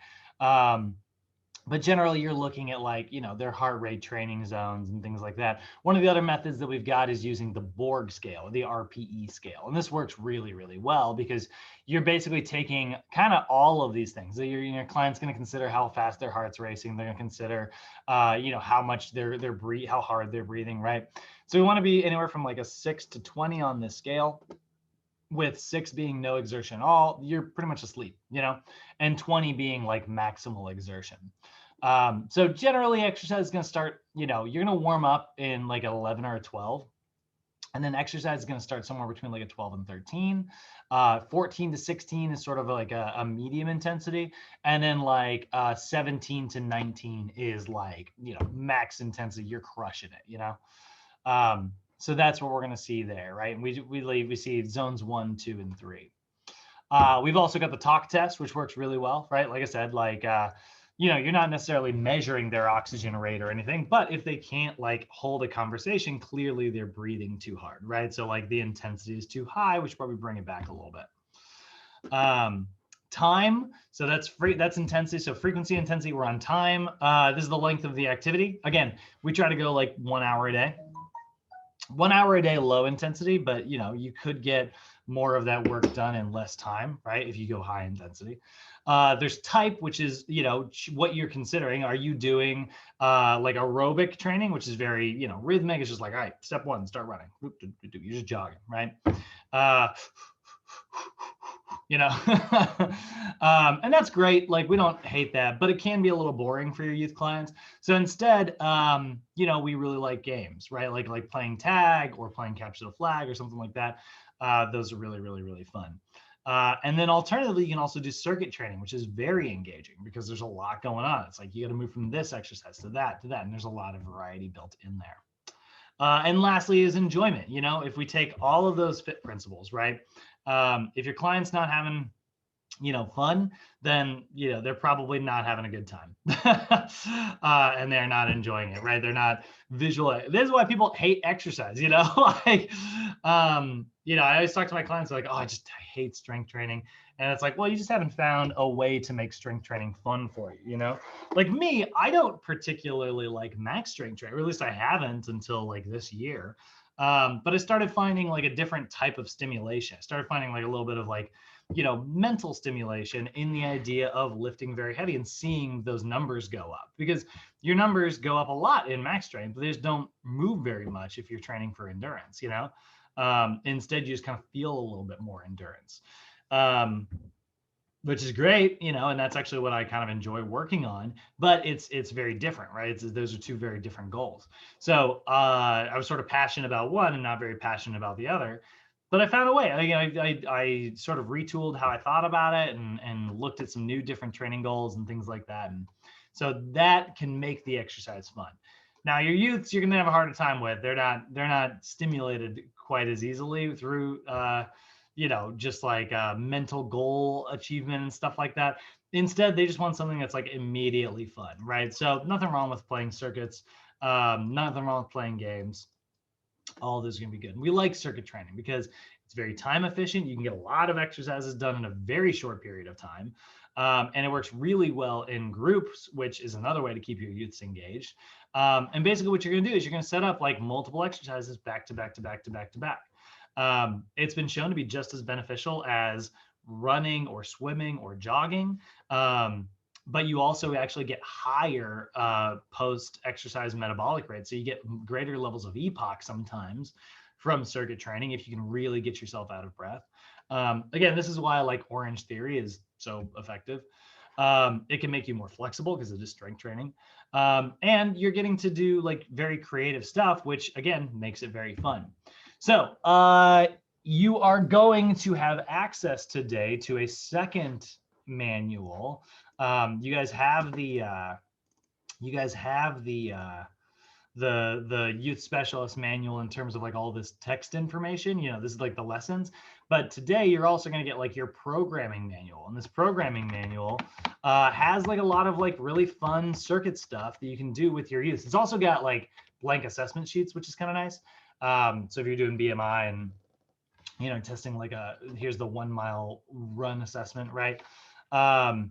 But generally, you're looking at like, you know, their heart rate training zones and things like that. One of the other methods that we've got is using the Borg scale, the RPE scale. And this works really, really well because you're basically taking kind of all of these things. So your client's going to consider how fast their heart's racing. They're going to consider, you know, how much how hard they're breathing, right? So we want to be anywhere from like a 6 to 20 on this scale, with 6 being no exertion at all. You're pretty much asleep, you know, and 20 being like maximal exertion. So generally exercise is going to start, you know, you're going to warm up in like an 11 or a 12. And then exercise is going to start somewhere between like a 12 and 13. 14 to 16 is sort of like a medium intensity. And then like 17 to 19 is like, you know, max intensity. You're crushing it, you know. So that's what we're going to see there, right? And we see zones 1, 2, and 3. We've also got the talk test, which works really well, right? Like I said, like, you know, you're not necessarily measuring their oxygen rate or anything, but if they can't like hold a conversation, clearly they're breathing too hard, right? So like the intensity is too high, which probably bring it back a little bit. Time, so that's intensity. So frequency, intensity, we're on time. This is the length of the activity. Again, we try to go like 1 hour a day. 1 hour a day, low intensity, but you know, you could get more of that work done in less time, right? If you go high intensity. There's type, which is, you know, what you're considering. Are you doing like aerobic training, which is very, you know, rhythmic? It's just like, all right, step 1, start running. You're just jogging, right? You know, and that's great. Like, we don't hate that, but it can be a little boring for your youth clients. So instead, you know, we really like games, right? Like playing tag or playing capture the flag or something like that. Those are really, really, really fun. And then alternatively, you can also do circuit training, which is very engaging because there's a lot going on. It's like you got to move from this exercise to that, and there's a lot of variety built in there. And lastly is enjoyment. You know, if we take all of those fit principles, right? If your client's not having, you know, fun, then, you know, they're probably not having a good time and they're not enjoying it, right? They're not visual. This is why people hate exercise, you know, like, you know, I always talk to my clients like, oh, I hate strength training. And it's like, well, you just haven't found a way to make strength training fun for you, you know? Like me, I don't particularly like max strength training, or at least I haven't until like this year. But I started finding like a different type of stimulation. I started finding like a little bit of like, you know, mental stimulation in the idea of lifting very heavy and seeing those numbers go up, because your numbers go up a lot in max strength, but they just don't move very much if you're training for endurance, you know? Instead, you just kind of feel a little bit more endurance, which is great, you know, and that's actually what I kind of enjoy working on, but it's very different, right? Those are two very different goals. So I was sort of passionate about one and not very passionate about the other. But I found a way. I sort of retooled how I thought about it and looked at some new different training goals and things like that. And so that can make the exercise fun. Now your youths, you're gonna have a harder time with. They're not stimulated quite as easily through you know, just like mental goal achievement and stuff like that. Instead, they just want something that's like immediately fun, right? So nothing wrong with playing circuits, nothing wrong with playing games. All of this is going to be good. And we like circuit training because it's very time efficient. You can get a lot of exercises done in a very short period of time. And it works really well in groups, which is another way to keep your youths engaged. And basically what you're going to do is you're going to set up like multiple exercises back to back to back to back to back. It's been shown to be just as beneficial as running or swimming or jogging. But you also actually get higher post-exercise metabolic rates. So you get greater levels of EPOC sometimes from circuit training if you can really get yourself out of breath. Again, this is why I like Orange Theory is so effective. It can make you more flexible because it is strength training. And you're getting to do like very creative stuff, which again, makes it very fun. So you are going to have access today to a second manual. You guys have the youth specialist manual in terms of like all this text information. You know, this is like the lessons, but today you're also going to get like your programming manual, and this programming manual has like a lot of like really fun circuit stuff that you can do with your youth. It's also got like blank assessment sheets, which is kind of nice. So if you're doing BMI and, you know, testing like here's the 1 mile run assessment, right? And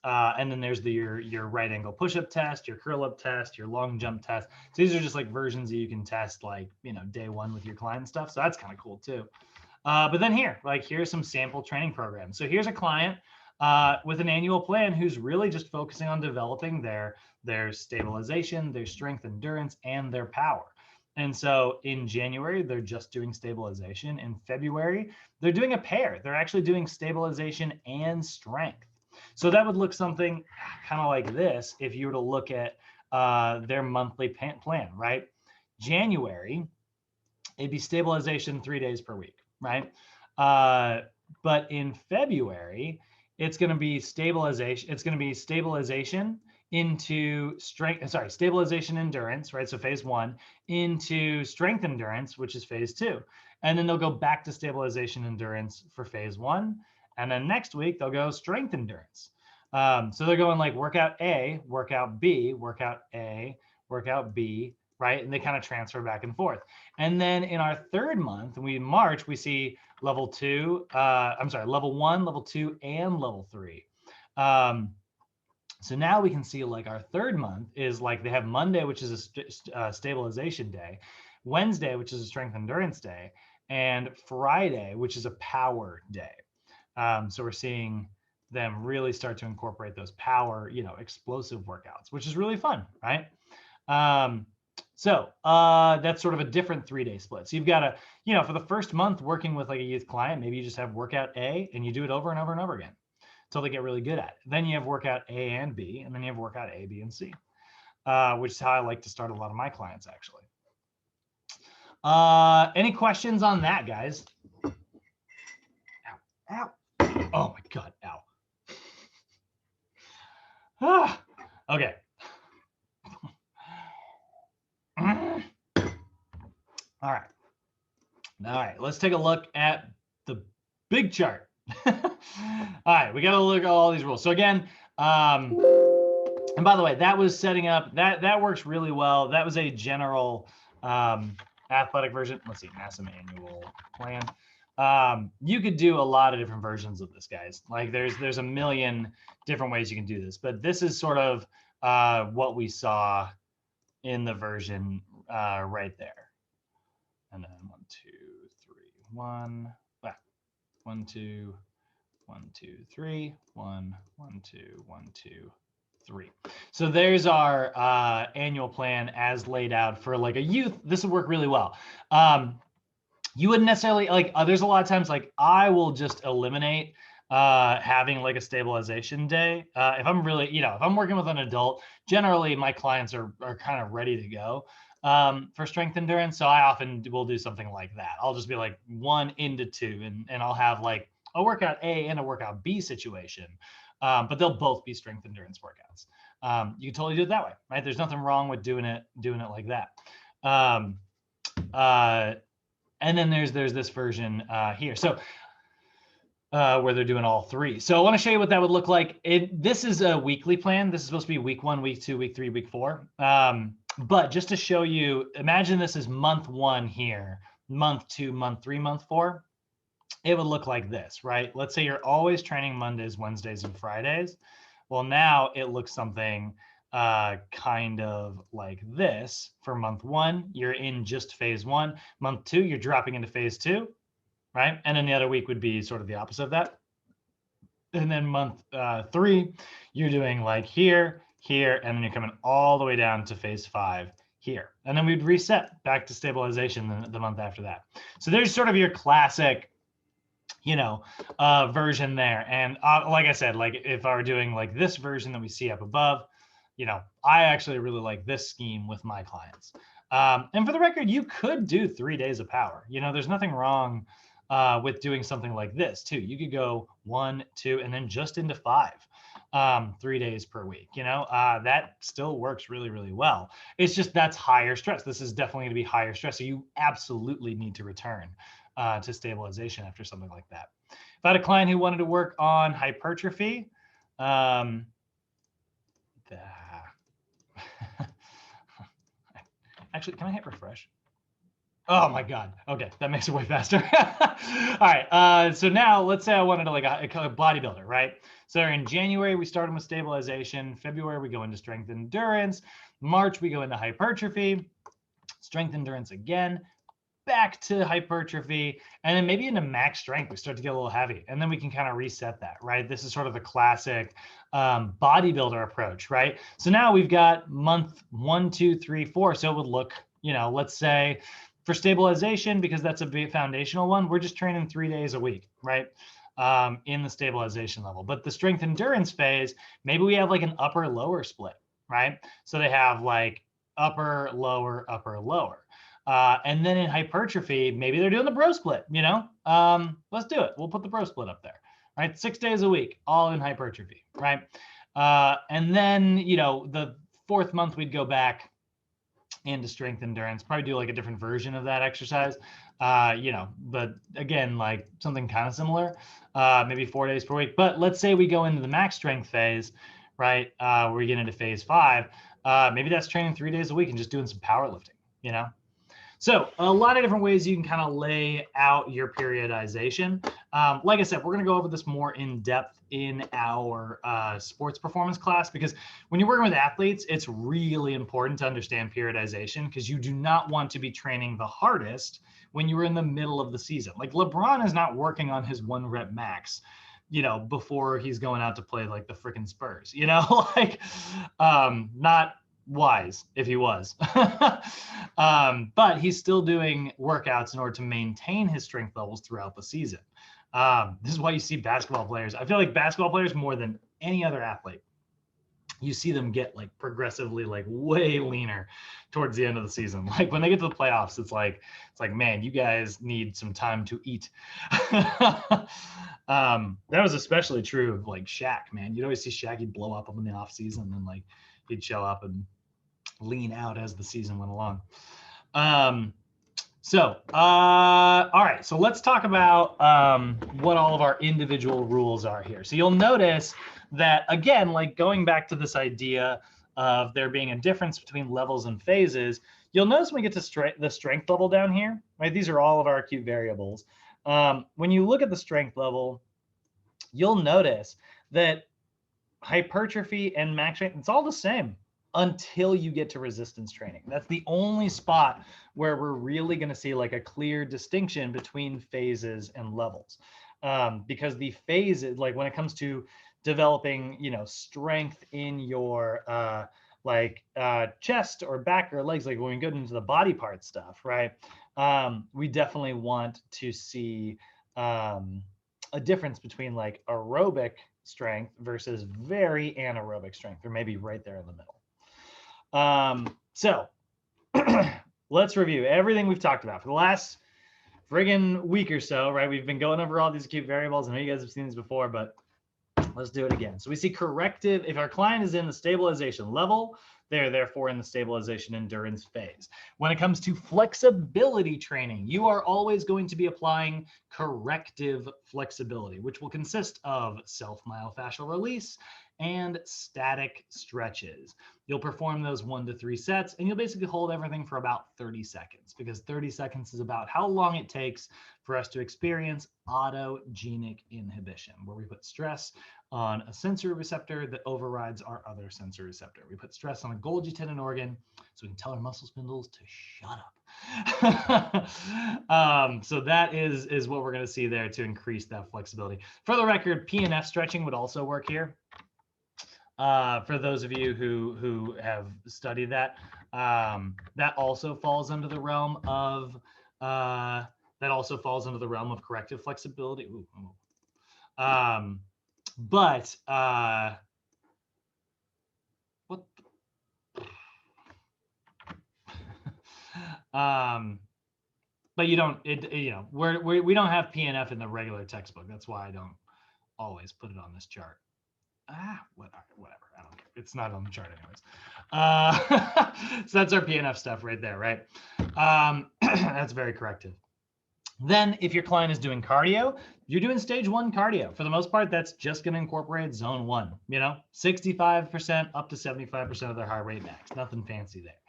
then there's your right angle push-up test, your curl up test, your long jump test. So these are just like versions that you can test like, you know, day one with your client and stuff. So that's kind of cool too. But then here's some sample training programs. So here's a client with an annual plan who's really just focusing on developing their stabilization, their strength, endurance, and their power. And so in January, they're just doing stabilization. In February, they're doing a pair. They're actually doing stabilization and strength. So that would look something kind of like this if you were to look at their monthly plan, right? January, it'd be stabilization 3 days per week, right? But in February, it's going to be stabilization. It's going to be stabilization into stabilization endurance, right? So phase 1 into strength endurance, which is phase 2. And then they'll go back to stabilization endurance for phase 1. And then next week they'll go strength endurance. So they're going like workout A, workout B, workout A, workout B, right? And they kind of transfer back and forth. And then in our third month, March, we see level 1, level 2, and level 3. So now we can see like our third month is like they have Monday, which is a stabilization day, Wednesday, which is a strength endurance day, and Friday, which is a power day. So we're seeing them really start to incorporate those power, you know, explosive workouts, which is really fun, right? So that's sort of a different 3-day split. So you've got to, you know, for the first month working with like a youth client, maybe you just have workout A and you do it over and over and over again until they get really good at it. Then you have workout A and B, and then you have workout A, B, and C, which is how I like to start a lot of my clients actually. Any questions on that, guys? Ow, ow. let's take a look at the big chart. All right, we got to look at all these rules. So again, and by the way, that was setting up, that works really well. That was a general athletic version. Let's see, Maximal annual plan. You could do a lot of different versions of this, guys. Like there's a million different ways you can do this, but this is sort of what we saw in the version right there. And then 1, 2, 3, 1, 1, 2, 1, 2, 3, 1, 1, 2, 1, 2, 3. So there's our annual plan as laid out for like a youth. This would work really well. You wouldn't necessarily like, there's a lot of times like I will just eliminate having like a stabilization day. If I'm really, if I'm working with an adult, generally my clients are kind of ready to go for strength endurance. So I often will do something like that. I'll just be like 1 into 2 and I'll have like a workout A and a workout B situation. But they'll both be strength endurance workouts. You can totally do it that way, right? There's nothing wrong with doing it like that. And then there's this version here. So where they're doing all 3. So I want to show you what that would look like. This is a weekly plan. This is supposed to be week 1, week 2, week 3, week 4. But just to show you, imagine this is month 1 here, month 2, month 3, month 4. It would look like this, right? Let's say you're always training Mondays, Wednesdays, and Fridays. Well, now it looks something kind of like this. For month 1, you're in just phase 1. Month 2, you're dropping into phase 2, right? And then the other week would be sort of the opposite of that. And then month 3, you're doing like here, here, and then you're coming all the way down to phase 5 here. And then we'd reset back to stabilization the month after that. So there's sort of your classic version there. And like I said, like if I were doing like this version that we see up above, I actually really like this scheme with my clients. And for the record, you could do 3 days of power. There's nothing wrong with doing something like this too. You could go 1, 2, and then just into 5, 3 days per week. That still works really, really well. It's just that's higher stress. This is definitely going to be higher stress. So you absolutely need to return to stabilization after something like that. If I had a client who wanted to work on hypertrophy, actually, can I hit refresh? Oh my God. Okay, that makes it way faster. All right, so now let's say I wanted to like a bodybuilder, right? So in January, we started with stabilization. February, we go into strength endurance. March, we go into hypertrophy, strength endurance again, back to hypertrophy, and then maybe into max strength. We start to get a little heavy, and then we can kind of reset that, right? This is sort of the classic bodybuilder approach, right? So now we've got month 1, 2, 3, 4. So it would look, let's say for stabilization, because that's a big foundational one, we're just training 3 days a week, right? In the stabilization level. But the strength endurance phase, maybe we have like an upper lower split, right? So they have like upper, lower, upper, lower. And then in hypertrophy, maybe they're doing the bro split, let's do it. We'll put the bro split up there, right? 6 days a week, all in hypertrophy, right? And then, the 4th month, we'd go back into strength endurance, probably do like a different version of that exercise, but again, like something kind of similar, maybe 4 days per week. But let's say we go into the max strength phase, right? Where we get into phase 5, maybe that's training 3 days a week and just doing some powerlifting, So a lot of different ways you can kind of lay out your periodization. Like I said, we're going to go over this more in depth in our sports performance class, because when you're working with athletes, it's really important to understand periodization, because you do not want to be training the hardest when you're in the middle of the season. Like LeBron is not working on his 1 rep max, before he's going out to play like the freaking Spurs, not wise if he was. But he's still doing workouts in order to maintain his strength levels throughout the season. This is why you see basketball players. I feel like basketball players, more than any other athlete, you see them get like progressively like way leaner towards the end of the season. Like when they get to the playoffs, it's like, man, you guys need some time to eat. That was especially true of like Shaq, man. You'd always see Shaq, he'd blow up in the off season, and like he'd show up and lean out as the season went along. So, all right, so let's talk about what all of our individual rules are here. So you'll notice that, again, like going back to this idea of there being a difference between levels and phases, you'll notice when we get to the strength level down here, right? These are all of our acute variables. When you look at the strength level, you'll notice that hypertrophy and max strength, it's all the same until you get to resistance training. That's the only spot where we're really going to see like a clear distinction between phases and levels. Because the phases, like when it comes to developing, strength in your chest or back or legs, like when we go into the body part stuff, right? We definitely want to see a difference between like aerobic strength versus very anaerobic strength, or maybe right there in the middle. So let's review everything we've talked about for the last friggin' week or so, right? We've been going over all these acute variables. I know you guys have seen these before, but let's do it again. So we see corrective. If our client is in the stabilization level, they're therefore in the stabilization endurance phase. When it comes to flexibility training, you are always going to be applying corrective flexibility, which will consist of self-myofascial release and static stretches. You'll perform those 1 to 3 sets, and you'll basically hold everything for about 30 seconds, because 30 seconds is about how long it takes for us to experience autogenic inhibition, where we put stress on a sensory receptor that overrides our other sensory receptor. We put stress on a Golgi tendon organ so we can tell our muscle spindles to shut up. So that is what we're going to see there to increase that flexibility. For the record, Pnf stretching would also work here. For those of you who have studied that, that also falls under the realm of corrective flexibility. Ooh. But what? But you don't. We don't have PNF in the regular textbook. That's why I don't always put it on this chart. Whatever. I don't care. It's not on the chart anyways. So that's our PNF stuff right there, right? That's very corrective. Then if your client is doing cardio, you're doing stage 1 cardio. For the most part, that's just going to incorporate zone 1, 65% up to 75% of their heart rate max. Nothing fancy there.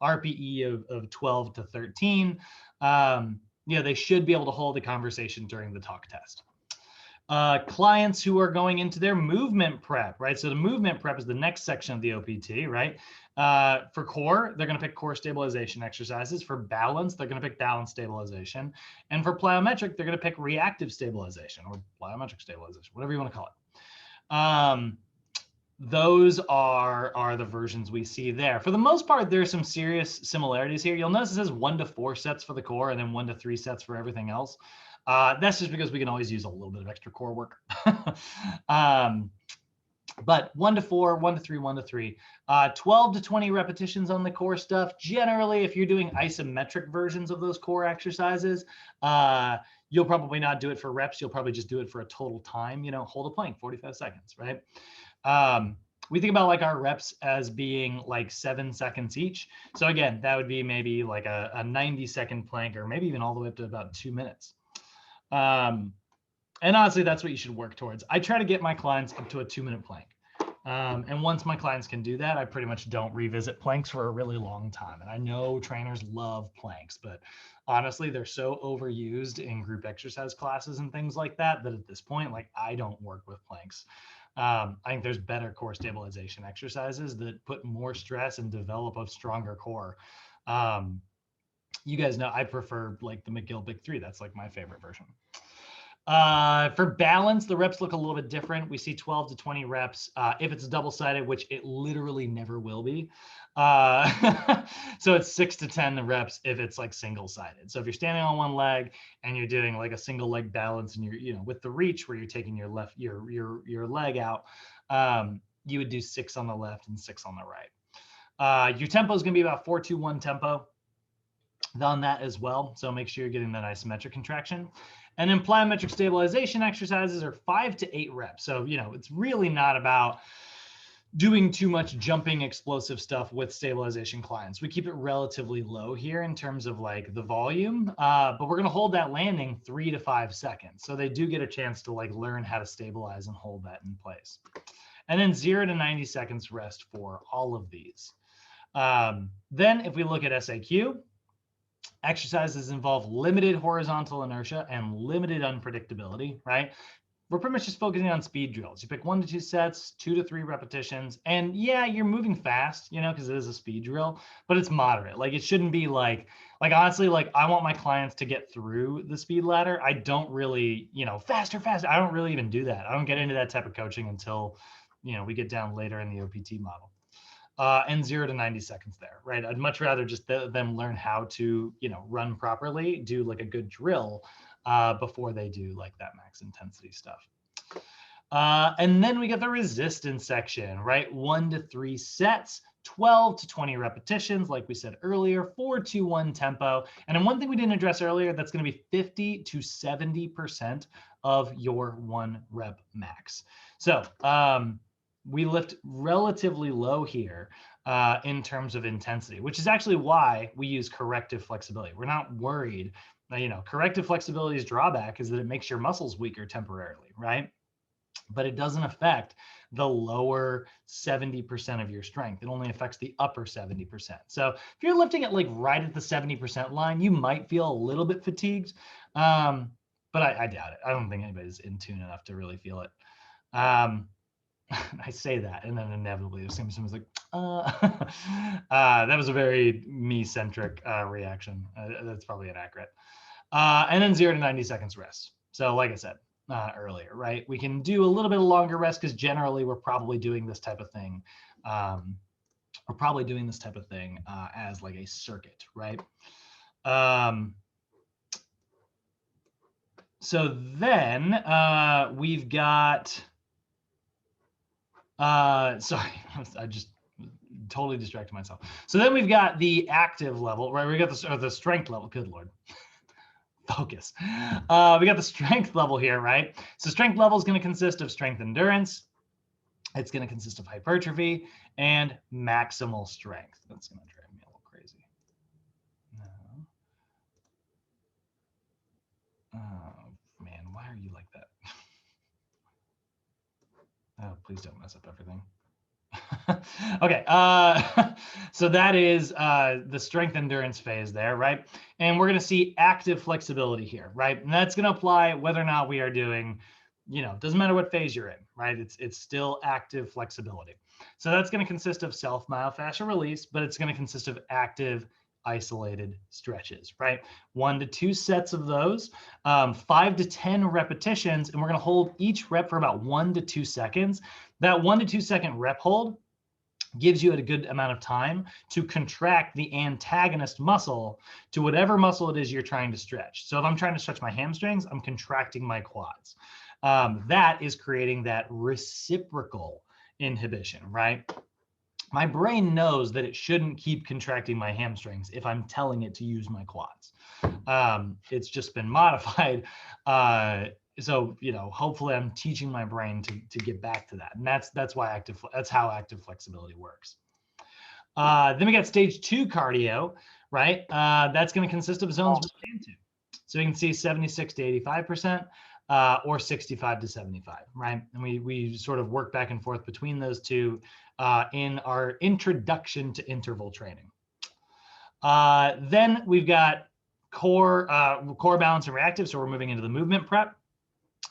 RPE of 12 to 13. They should be able to hold a conversation during the talk test. Clients who are going into their movement prep, right? So the movement prep is the next section of the OPT, right? For core, they're going to pick core stabilization exercises. For balance, they're going to pick balance stabilization. And for plyometric, they're going to pick reactive stabilization or plyometric stabilization, whatever you want to call it. Those are the versions we see there. For the most part, there's some serious similarities here. You'll notice it says 1 to 4 sets for the core and then 1 to 3 sets for everything else. That's just because we can always use a little bit of extra core work. But 1 to 4, 1 to 3, 1 to 3, 12 to 20 repetitions on the core stuff. Generally, if you're doing isometric versions of those core exercises, you'll probably not do it for reps. You'll probably just do it for a total time, hold a plank, 45 seconds, right? We think about like our reps as being like 7 seconds each. So again, that would be maybe like a 90-second plank, or maybe even all the way up to about 2 minutes. And honestly, that's what you should work towards. I try to get my clients up to a 2-minute plank. And once my clients can do that, I pretty much don't revisit planks for a really long time. And I know trainers love planks, but honestly, they're so overused in group exercise classes and things like that, that at this point, like I don't work with planks. I think there's better core stabilization exercises that put more stress and develop a stronger core. You guys know I prefer like the McGill Big 3. That's like my favorite version. For balance, the reps look a little bit different. We see 12 to 20 reps if it's double-sided, which it literally never will be. So it's 6 to 10 reps if it's like single-sided. So if you're standing on one leg and you're doing like a single leg balance, and you're with the reach where you're taking your leg out, you would do 6 on the left and 6 on the right. Your tempo is going to be about 4-2-1 tempo on that as well. So make sure you're getting that isometric contraction. And then plyometric stabilization exercises are 5 to 8 reps. So, it's really not about doing too much jumping explosive stuff with stabilization clients. We keep it relatively low here in terms of like the volume, but we're going to hold that landing 3 to 5 seconds. So they do get a chance to like learn how to stabilize and hold that in place. And then 0 to 90 seconds rest for all of these. Then if we look at SAQ, exercises involve limited horizontal inertia and limited unpredictability, right? We're pretty much just focusing on speed drills. You pick 1 to 2 sets, 2 to 3 repetitions, and yeah, you're moving fast, you know, because it is a speed drill, but it's moderate. Like it shouldn't be like honestly, like I want my clients to get through the speed ladder. I don't really, you know, faster. I don't really even do that. I don't get into that type of coaching until, you know, we get down later in the OPT model. And 0 to 90 seconds there, right? I'd much rather just them learn how to, you know, run properly, do like a good drill before they do like that max intensity stuff. And then we got the resistance section, right? 1 to 3 sets, 12 to 20 repetitions, like we said earlier, 4-2-1 tempo. And then one thing we didn't address earlier, that's going to be 50 to 70% of your 1 rep max. So we lift relatively low here in terms of intensity, which is actually why we use corrective flexibility. We're not worried. You know, corrective flexibility's drawback is that it makes your muscles weaker temporarily, right? But it doesn't affect the lower 70% of your strength. It only affects the upper 70%. So if you're lifting it like right at the 70% line, you might feel a little bit fatigued, but I doubt it. I don't think anybody's in tune enough to really feel it. I say that, and then inevitably someone's like, that was a very me-centric reaction. That's probably inaccurate. And then 0 to 90 seconds rest. So like I said earlier, right? We can do a little bit of longer rest because generally we're probably doing this type of thing. As like a circuit, right? So then we've got, sorry, I just totally distracted myself. So then we've got the active level, right? We got the strength level. Good Lord. Focus. We got the strength level here, right? So strength level is going to consist of strength endurance. It's going to consist of hypertrophy and maximal strength. That's going to drive me a little crazy. No. Oh, man, why are you like that? Oh, please don't mess up everything. Okay, so that is the strength endurance phase there, right? And we're going to see active flexibility here, right? And that's going to apply whether or not we are doing, you know, doesn't matter what phase you're in, right? It's still active flexibility. So that's going to consist of self-myofascial release, but it's going to consist of active isolated stretches, right? 1 to 2 sets of those, 5 to 10 repetitions, and we're going to hold each rep for about 1 to 2 seconds. That 1 to 2 second rep hold gives you a good amount of time to contract the antagonist muscle to whatever muscle it is you're trying to stretch. So if I'm trying to stretch my hamstrings, I'm contracting my quads. That is creating that reciprocal inhibition, right? My brain knows that it shouldn't keep contracting my hamstrings if I'm telling it to use my quads. It's just been modified. So, you know, hopefully I'm teaching my brain to get back to that. And that's how active flexibility works. Then we got stage 2 cardio, right? That's going to consist of zones 1 and 2. So you can see 76 to 85%. Or 65 to 75, right? And we sort of work back and forth between those two in our introduction to interval training. Then we've got core balance and reactive. So we're moving into the movement prep.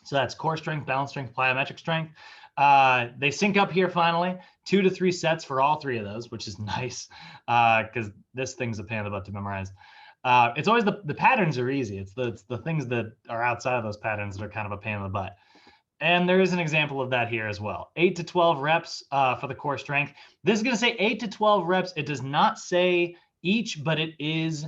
So that's core strength, balance strength, plyometric strength. They sync up here finally, 2 to 3 sets for all 3 of those, which is nice because this thing's a pain in the butt to memorize. It's always the patterns are easy. It's the things that are outside of those patterns that are kind of a pain in the butt. And there is an example of that here as well. 8 to 12 reps for the core strength. This is going to say 8 to 12 reps. It does not say each, but it is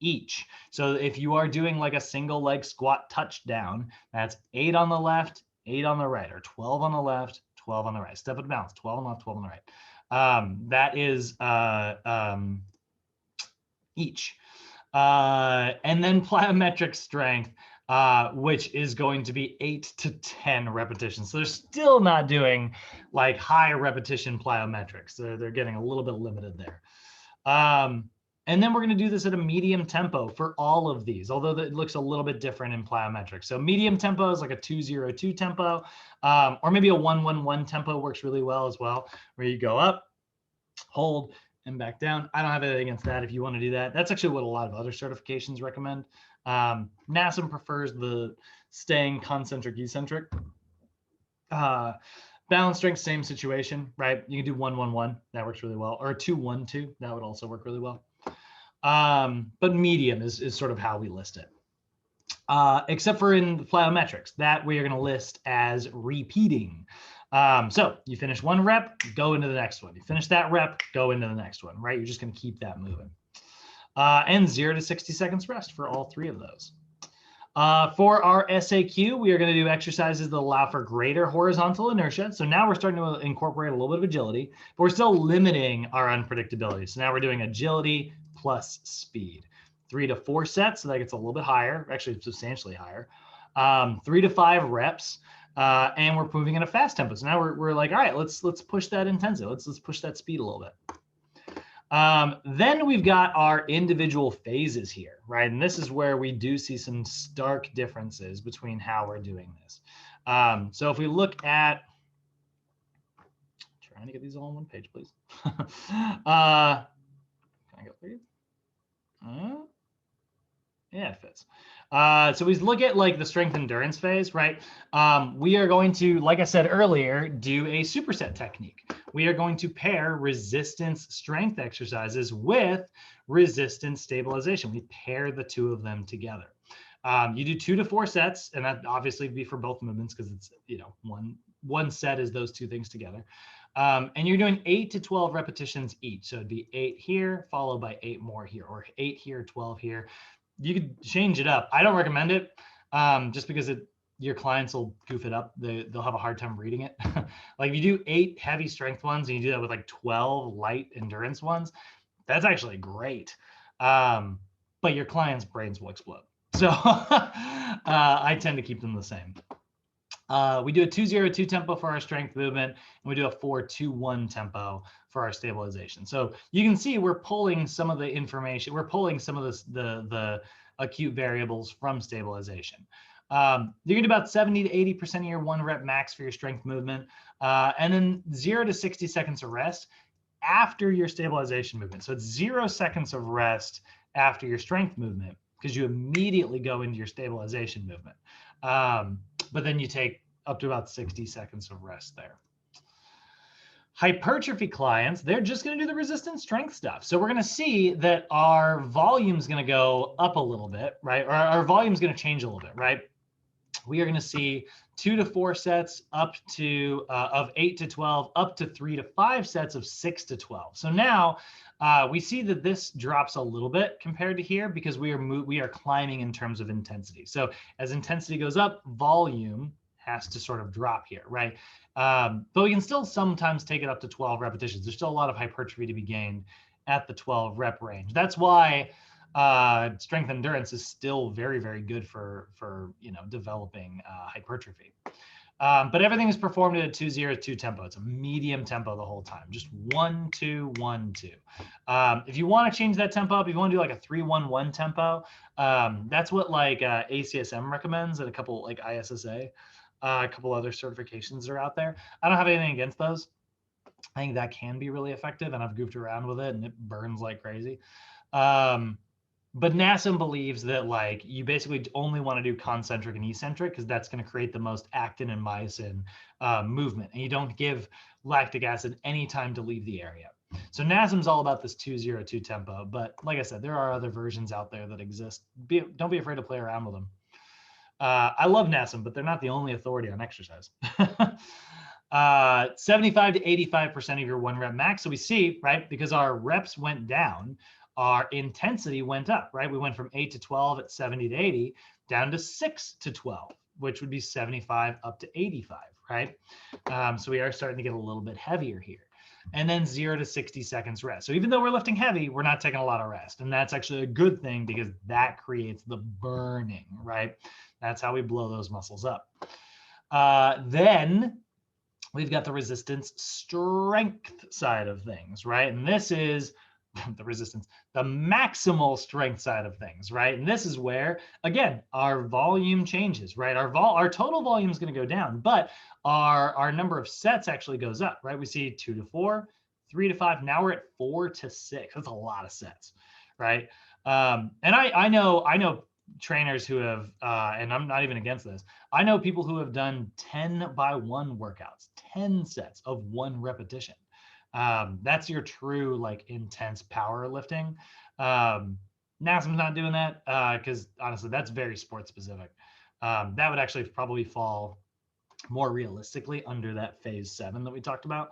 each. So if you are doing like a single leg squat touchdown, that's 8 on the left, 8 on the right, or 12 on the left, 12 on the right. Step of balance, 12 on the left, 12 on the right. That is each. And then plyometric strength. which is going to be 8 to 10 repetitions. So they're still not doing like high repetition plyometrics. They're getting a little bit limited there. And then we're going to do this at a medium tempo for all of these, although it looks a little bit different in plyometrics. So medium tempo is like a 202 tempo, or maybe a 111 tempo works really well as well, where you go up, hold, and back down. I don't have anything against that if you want to do that. That's actually what a lot of other certifications recommend. NASM prefers the staying concentric eccentric. Balance strength, same situation, right? You can do 111, that works really well, or 212, that would also work really well. But medium is sort of how we list it. Except for in the plyometrics, that we are going to list as repeating. So you finish one rep, go into the next one. You finish that rep, go into the next one, right? You're just going to keep that moving. And 0 to 60 seconds rest for all three of those. For our SAQ, we are going to do exercises that allow for greater horizontal inertia. So now we're starting to incorporate a little bit of agility, but we're still limiting our unpredictability. So now we're doing agility plus speed. 3 to 4 sets, so that gets a little bit higher, actually substantially higher. 3 to 5 reps, and we're moving in a fast tempo. So now we're like, all right, let's push that intensity. Let's push that speed a little bit. Then we've got our individual phases here, right? And this is where we do see some stark differences between how we're doing this. So if we look at, trying to get these all on one page, please. Can I go through? Yeah, it fits. So we look at like the strength endurance phase, right? We are going to, like I said earlier, do a superset technique. We are going to pair resistance strength exercises with resistance stabilization. We pair the two of them together. You do 2 to 4 sets, and that obviously would be for both movements because it's, you know, one set is those two things together. And you're doing 8 to 12 repetitions each. So it'd be 8 here, followed by 8 more here, or 8 here, 12 here. You could change it up. I don't recommend it just because your clients will goof it up. They'll have a hard time reading it. Like if you do 8 heavy strength ones and you do that with like 12 light endurance ones, that's actually great. But your clients' brains will explode. So I tend to keep them the same. We do a 2-0-2 tempo for our strength movement, and we do a 4-2-1 tempo for our stabilization. So you can see we're pulling some of the information, we're pulling some of the acute variables from stabilization. You're gonna do about 70 to 80% of your 1 rep max for your strength movement, and then 0 to 60 seconds of rest after your stabilization movement. So it's 0 seconds of rest after your strength movement because you immediately go into your stabilization movement. But then you take up to about 60 seconds of rest there. Hypertrophy clients, they're just going to do the resistance strength stuff. So we're going to see that our volume is going to go up a little bit, right? Or our volume is going to change a little bit, right? We are going to see 2 to 4 sets up to of 8 to 12, up to 3 to 5 sets of 6 to 12. So now we see that this drops a little bit compared to here because we are climbing in terms of intensity. So as intensity goes up, volume has to sort of drop here, right? But we can still sometimes take it up to 12 repetitions. There's still a lot of hypertrophy to be gained at the 12 rep range. That's why strength endurance is still very, very good for developing hypertrophy. But everything is performed at a 2-0-2 tempo. It's a medium tempo the whole time, just 1-2-1-2. If you want to change that tempo up, if you want to do like a 3-1-1 tempo, that's what like ACSM recommends and a couple like ISSA, a couple other certifications are out there. I don't have anything against those. I think that can be really effective, and I've goofed around with it, and it burns like crazy. But NASM believes that like you basically only want to do concentric and eccentric because that's going to create the most actin and myosin movement, and you don't give lactic acid any time to leave the area. So NASM's all about this 2-0-2 tempo, but like I said, there are other versions out there that exist. Don't be afraid to play around with them. I love NASM, but they're not the only authority on exercise. 75 to 85% of your 1 rep max. So we see, right, because our reps went down, our intensity went up, right? We went from 8 to 12 at 70 to 80 down to 6 to 12, which would be 75 up to 85, right? So we are starting to get a little bit heavier here. And then 0 to 60 seconds rest. So even though we're lifting heavy, we're not taking a lot of rest. And that's actually a good thing because that creates the burning, right? That's how we blow those muscles up. Then we've got the resistance strength side of things, right? And this is the maximal strength side of things, right? And this is where, again, our volume changes, right? Our total volume is going to go down, but our number of sets actually goes up, right? We see 2 to 4, 3 to 5. Now we're at 4 to 6. That's a lot of sets, right? And I know trainers who have, and I'm not even against this, I know people who have done 10 by 1 workouts, 10 sets of 1 repetition. That's your true like intense powerlifting. NASM's not doing that because honestly, that's very sport specific. That would actually probably fall more realistically under that phase 7 that we talked about.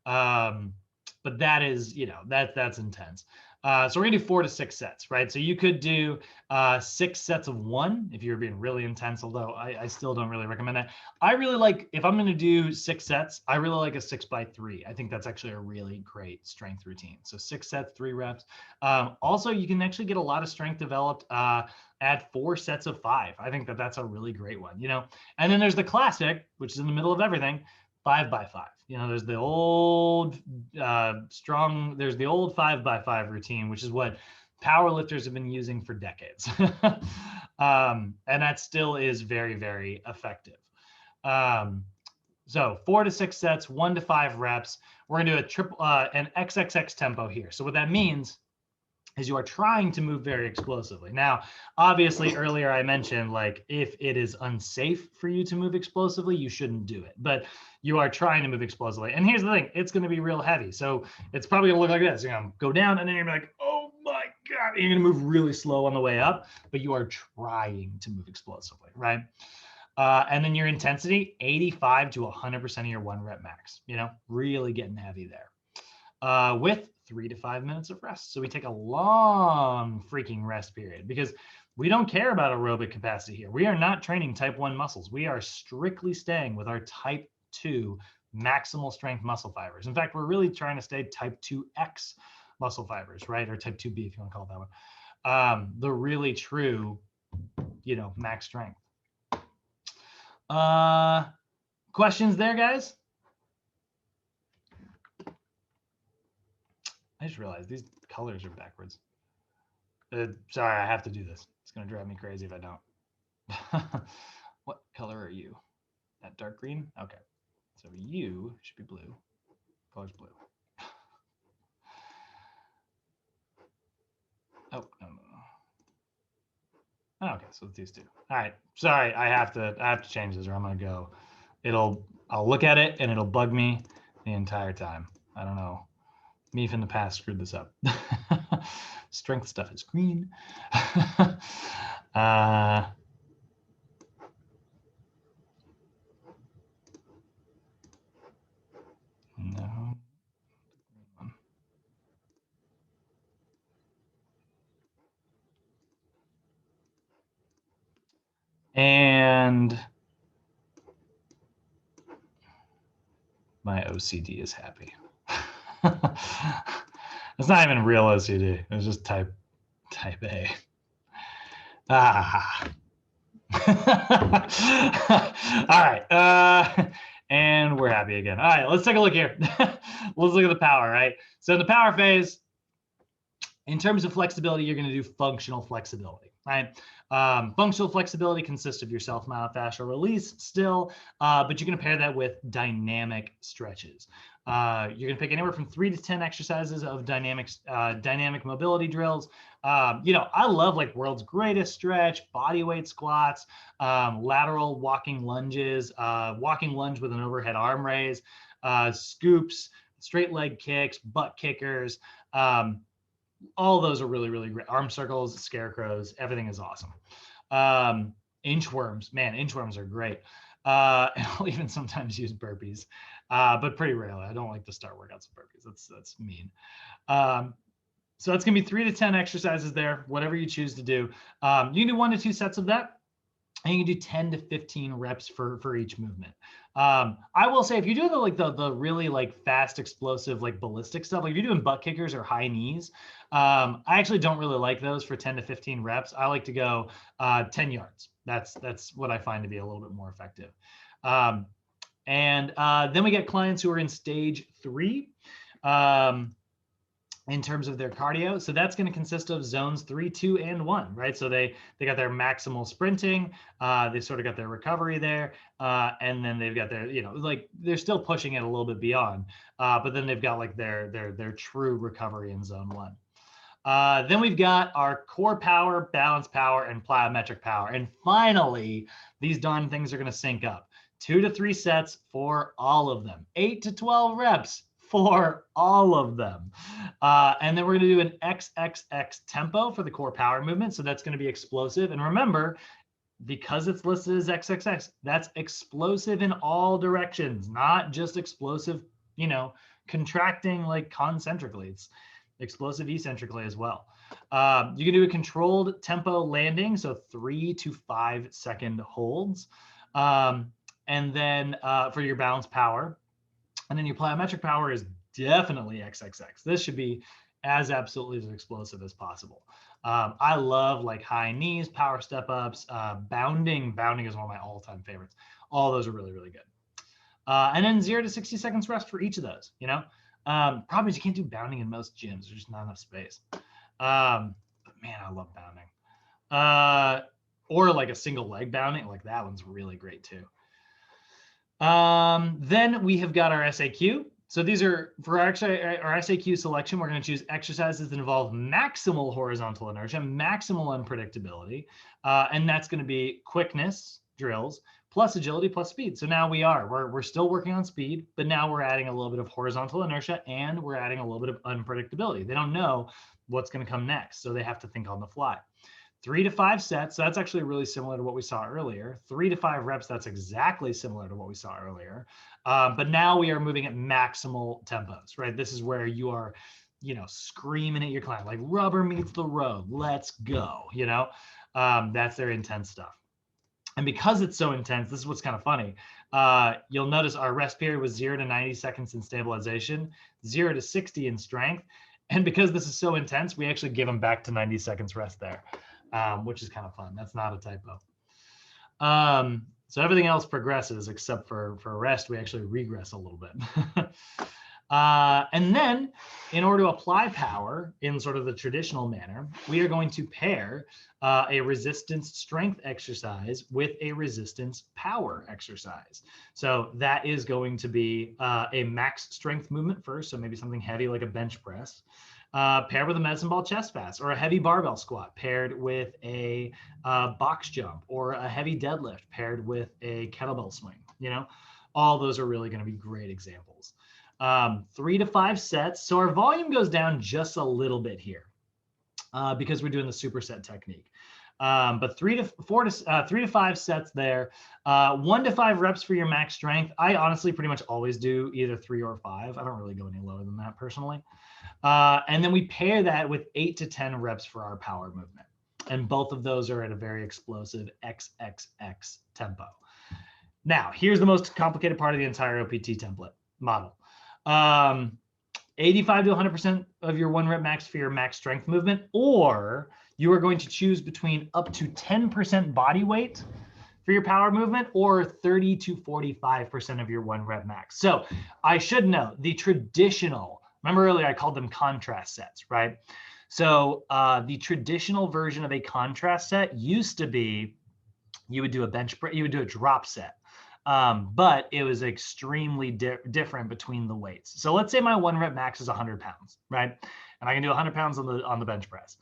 But that is, that's intense. So we're gonna do 4 to 6 sets, right? So you could do 6 sets of 1 if you're being really intense, although I still don't really recommend that. I really like, if I'm gonna do 6 sets, I really like a 6 by 3. I think that's actually a really great strength routine. So 6 sets, 3 reps. Also, you can actually get a lot of strength developed at 4 sets of 5. I think that's a really great one, And then there's the classic, which is in the middle of everything, 5 by 5. There's the old there's the old 5 by 5 routine, which is what powerlifters have been using for decades. And that still is very, very effective. So 4 to 6 sets, 1 to 5 reps. We're gonna do an XXX tempo here. So what that means is you are trying to move very explosively. Now, obviously, earlier I mentioned, like, if it is unsafe for you to move explosively, you shouldn't do it. But you are trying to move explosively. And here's the thing, it's going to be real heavy. So it's probably going to look like this. You're going to go down, and then you're going to be like, oh my God. And you're going to move really slow on the way up, but you are trying to move explosively, right? And then your intensity, 85 to 100% of your 1 rep max, really getting heavy there. With 3 to 5 minutes of rest. So we take a long freaking rest period because we don't care about aerobic capacity here. We are not training type 1 muscles. We are strictly staying with our type 2 maximal strength muscle fibers. In fact, we're really trying to stay type 2X muscle fibers, right? Or type 2B, if you want to call it that one. The really true, max strength. Questions there, guys? I just realized these colors are backwards. Sorry, I have to do this. It's going to drive me crazy if I don't. What color are you? That dark green? Okay. So you should be blue. Color's blue. Oh, no. Oh, okay, so it's these two. All right. Sorry, I have to change this or I'm going to go. I'll look at it and it'll bug me the entire time. I don't know. Me from the past screwed this up. Strength stuff is green. No. And my OCD is happy. It's not even real OCD. It's just type A. All right. And we're happy again. All right, let's take a look here. Let's look at the power, right? So in the power phase, in terms of flexibility, you're going to do functional flexibility, right? Functional flexibility consists of your self-myofascial release still, but you're going to pair that with dynamic stretches. You're going to pick anywhere from 3 to 10 exercises of dynamic mobility drills. I love like world's greatest stretch, body weight squats, lateral walking lunges, walking lunge with an overhead arm raise, scoops, straight leg kicks, butt kickers. All those are really, really great. Arm circles, scarecrows, everything is awesome. Inchworms, man, inchworms are great. And I'll even sometimes use burpees, but pretty rarely. I don't like to start workouts with burpees. That's mean. So it's gonna be 3 to 10 exercises there, whatever you choose to do. You can do 1 to 2 sets of that. And you can do 10 to 15 reps for each movement. I will say if you're doing the really like fast, explosive, like ballistic stuff, like if you're doing butt kickers or high knees, I actually don't really like those for 10 to 15 reps. I like to go 10 yards. That's what I find to be a little bit more effective. And then we get clients who are in stage 3 in terms of their cardio. So that's going to consist of zones 3, 2, and 1, right? So they got their maximal sprinting, they sort of got their recovery there, and then they've got their, like they're still pushing it a little bit beyond, but then they've got like their true recovery in zone 1. Then we've got our core power, balance power, and plyometric power. And finally, these darn things are going to sync up. 2 to 3 sets for all of them. 8 to 12 reps for all of them. And then we're going to do an XXX tempo for the core power movement. So that's going to be explosive. And remember, because it's listed as XXX, that's explosive in all directions, not just explosive, contracting like concentrically. It's explosive eccentrically as well. You can do a controlled tempo landing, so 3 to 5 second holds. And then for your balance power. And then your plyometric power is definitely XXX. This should be as absolutely as explosive as possible. I love like high knees, power step ups, bounding. Bounding is one of my all-time favorites. All those are really, really good. And then 0 to 60 seconds rest for each of those, problem is you can't do bounding in most gyms. There's just not enough space. But man, I love bounding. Or like a single leg bounding, like that one's really great too. Then we have got our SAQ. So these are for our SAQ selection. We're going to choose exercises that involve maximal horizontal inertia, maximal unpredictability, and that's going to be quickness drills plus agility plus speed. So now we're still working on speed, but now we're adding a little bit of horizontal inertia and we're adding a little bit of unpredictability. They don't know what's going to come next, so they have to think on the fly. 3 to 5 sets, so that's actually really similar to what we saw earlier. 3 to 5 reps, that's exactly similar to what we saw earlier. But now we are moving at maximal tempos, right? This is where you are, screaming at your client, like rubber meets the road, let's go, that's their intense stuff. And because it's so intense, this is what's kind of funny. You'll notice our rest period was 0 to 90 seconds in stabilization, 0 to 60 in strength. And because this is so intense, we actually give them back to 90 seconds rest there. Which is kind of fun. That's not a typo. So everything else progresses except for rest, we actually regress a little bit. And then in order to apply power in sort of the traditional manner, we are going to pair a resistance strength exercise with a resistance power exercise. So that is going to be a max strength movement first. So maybe something heavy like a bench press. Paired with a medicine ball chest pass or a heavy barbell squat paired with a box jump or a heavy deadlift paired with a kettlebell swing. All those are really going to be great examples. 3 to 5 sets. So our volume goes down just a little bit here because we're doing the superset technique. But 3 to 5 sets there. 1 to 5 reps for your max strength. I honestly pretty much always do either 3 or 5. I don't really go any lower than that personally. And then we pair that with 8 to 10 reps for our power movement. And both of those are at a very explosive XXX tempo. Now, here's the most complicated part of the entire OPT template model. 85 to 100% of your 1 rep max for your max strength movement, or you are going to choose between up to 10% body weight for your power movement or 30 to 45% of your 1 rep max. So I should note the traditional, remember earlier I called them contrast sets, right? So the traditional version of a contrast set used to be you would do a bench press, you would do a drop set. But it was extremely different between the weights. So let's say my 1 rep max is 100 pounds, right? And I can do 100 pounds on the bench press.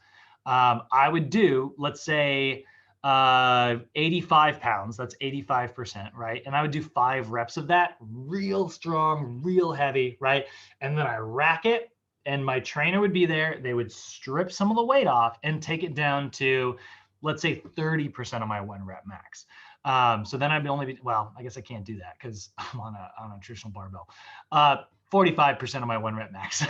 I would do, let's say, 85 pounds. That's 85%, right? And I would do 5 reps of that, real strong, real heavy, right? And then I rack it, and my trainer would be there. They would strip some of the weight off and take it down to, let's say, 30% of my 1 rep max. So then I'd only be, well, I guess I can't do that because I'm on a traditional barbell. 45% of my 1 rep max.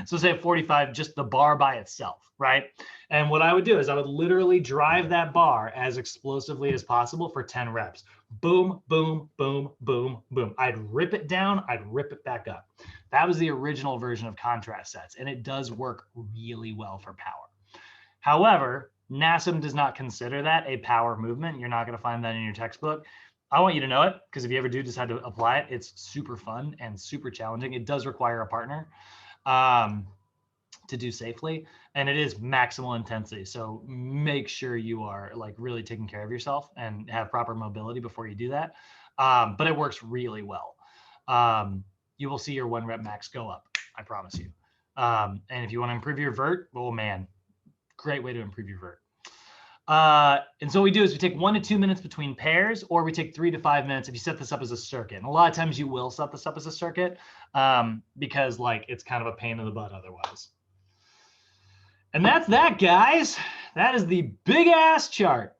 So say 45, just the bar by itself, right? And what I would do is I would literally drive that bar as explosively as possible for 10 reps. Boom, boom, boom, boom, boom. I'd rip it down, I'd rip it back up. That was the original version of contrast sets, and it does work really well for power. However, NASM does not consider that a power movement. You're not going to find that in your textbook. I want you to know it, because if you ever do decide to apply it, it's super fun and super challenging. It does require a partner to do safely, and it is maximal intensity. So make sure you are like really taking care of yourself and have proper mobility before you do that. But it works really well. You will see your 1 rep max go up, I promise you. And if you want to improve your vert, oh man, great way to improve your vert. And so what we do is we take 1 to 2 minutes between pairs, or we take 3 to 5 minutes if you set this up as a circuit. And a lot of times you will set this up as a circuit because like it's kind of a pain in the butt otherwise. And that's that, guys. That is the big ass chart.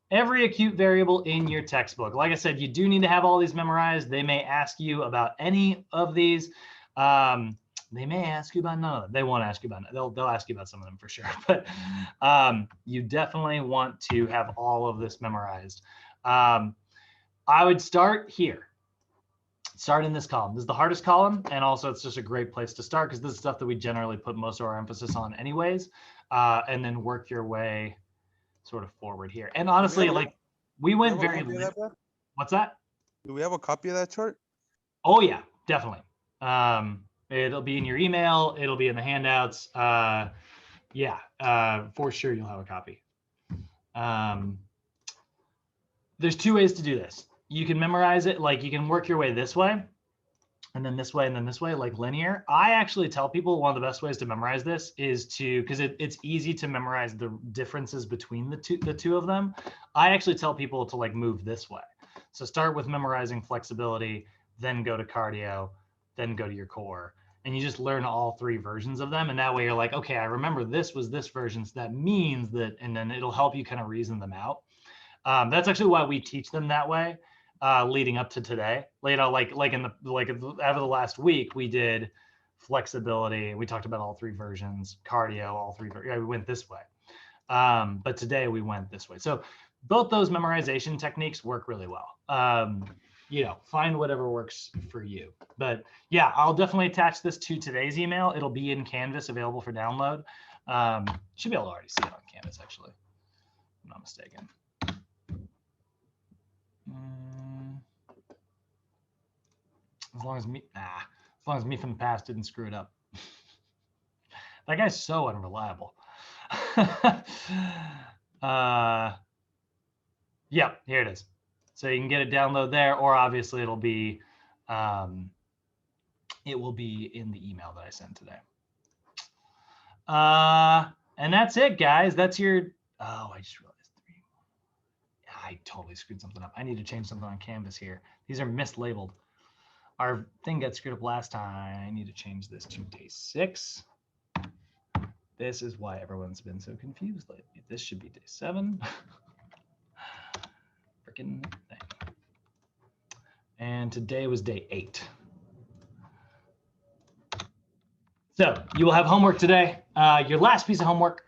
Every acute variable in your textbook. Like I said, you do need to have all these memorized. They may ask you about any of these. They may ask you about none of them. They won't ask you about it. They'll ask you about some of them for sure. But you definitely want to have all of this memorized. I would start here. Start in this column. This is the hardest column, and also it's just a great place to start because this is stuff that we generally put most of our emphasis on anyways, and then work your way sort of forward here. And honestly, like we went very late. What's that? Do we have a copy of that chart? Oh yeah, definitely. It'll be in your email. It'll be in the handouts. Yeah, for sure you'll have a copy. There's 2 ways to do this. You can memorize it, like you can work your way this way, and then this way, and then this way, like linear. I actually tell people one of the best ways to memorize this is to, because it's easy to memorize the differences between the two of them. I actually tell people to like move this way. So start with memorizing flexibility, then go to cardio, then go to your core. And you just learn all 3 versions of them. And that way you're like, okay, I remember this was this version. So that means that, and then it'll help you kind of reason them out. That's actually why we teach them that way. Leading up to today, out of the last week, we did flexibility. We talked about all 3 versions, cardio, all 3. Yeah, we went this way, but today we went this way. So both those memorization techniques work really well. You know, find whatever works for you. But yeah, I'll definitely attach this to today's email. It'll be in Canvas, available for download. Should be able to already see it on Canvas, actually, if I'm not mistaken. As long as me from the past didn't screw it up. That guy's so unreliable. Yeah, here it is. So you can get a download there, or obviously it'll be it will be in the email that I sent today. And that's it, guys. That's your. Oh, I just realized. I totally screwed something up. I need to change something on Canvas here. These are mislabeled. Our thing got screwed up last time. I need to change this to day 6. This is why everyone's been so confused lately. This should be day 7. Freaking thing. And today was day 8. So you will have homework today. Your last piece of homework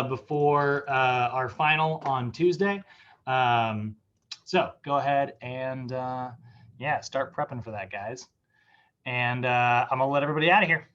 before our final on Tuesday. So go ahead and yeah, start prepping for that, guys. And I'm gonna let everybody out of here.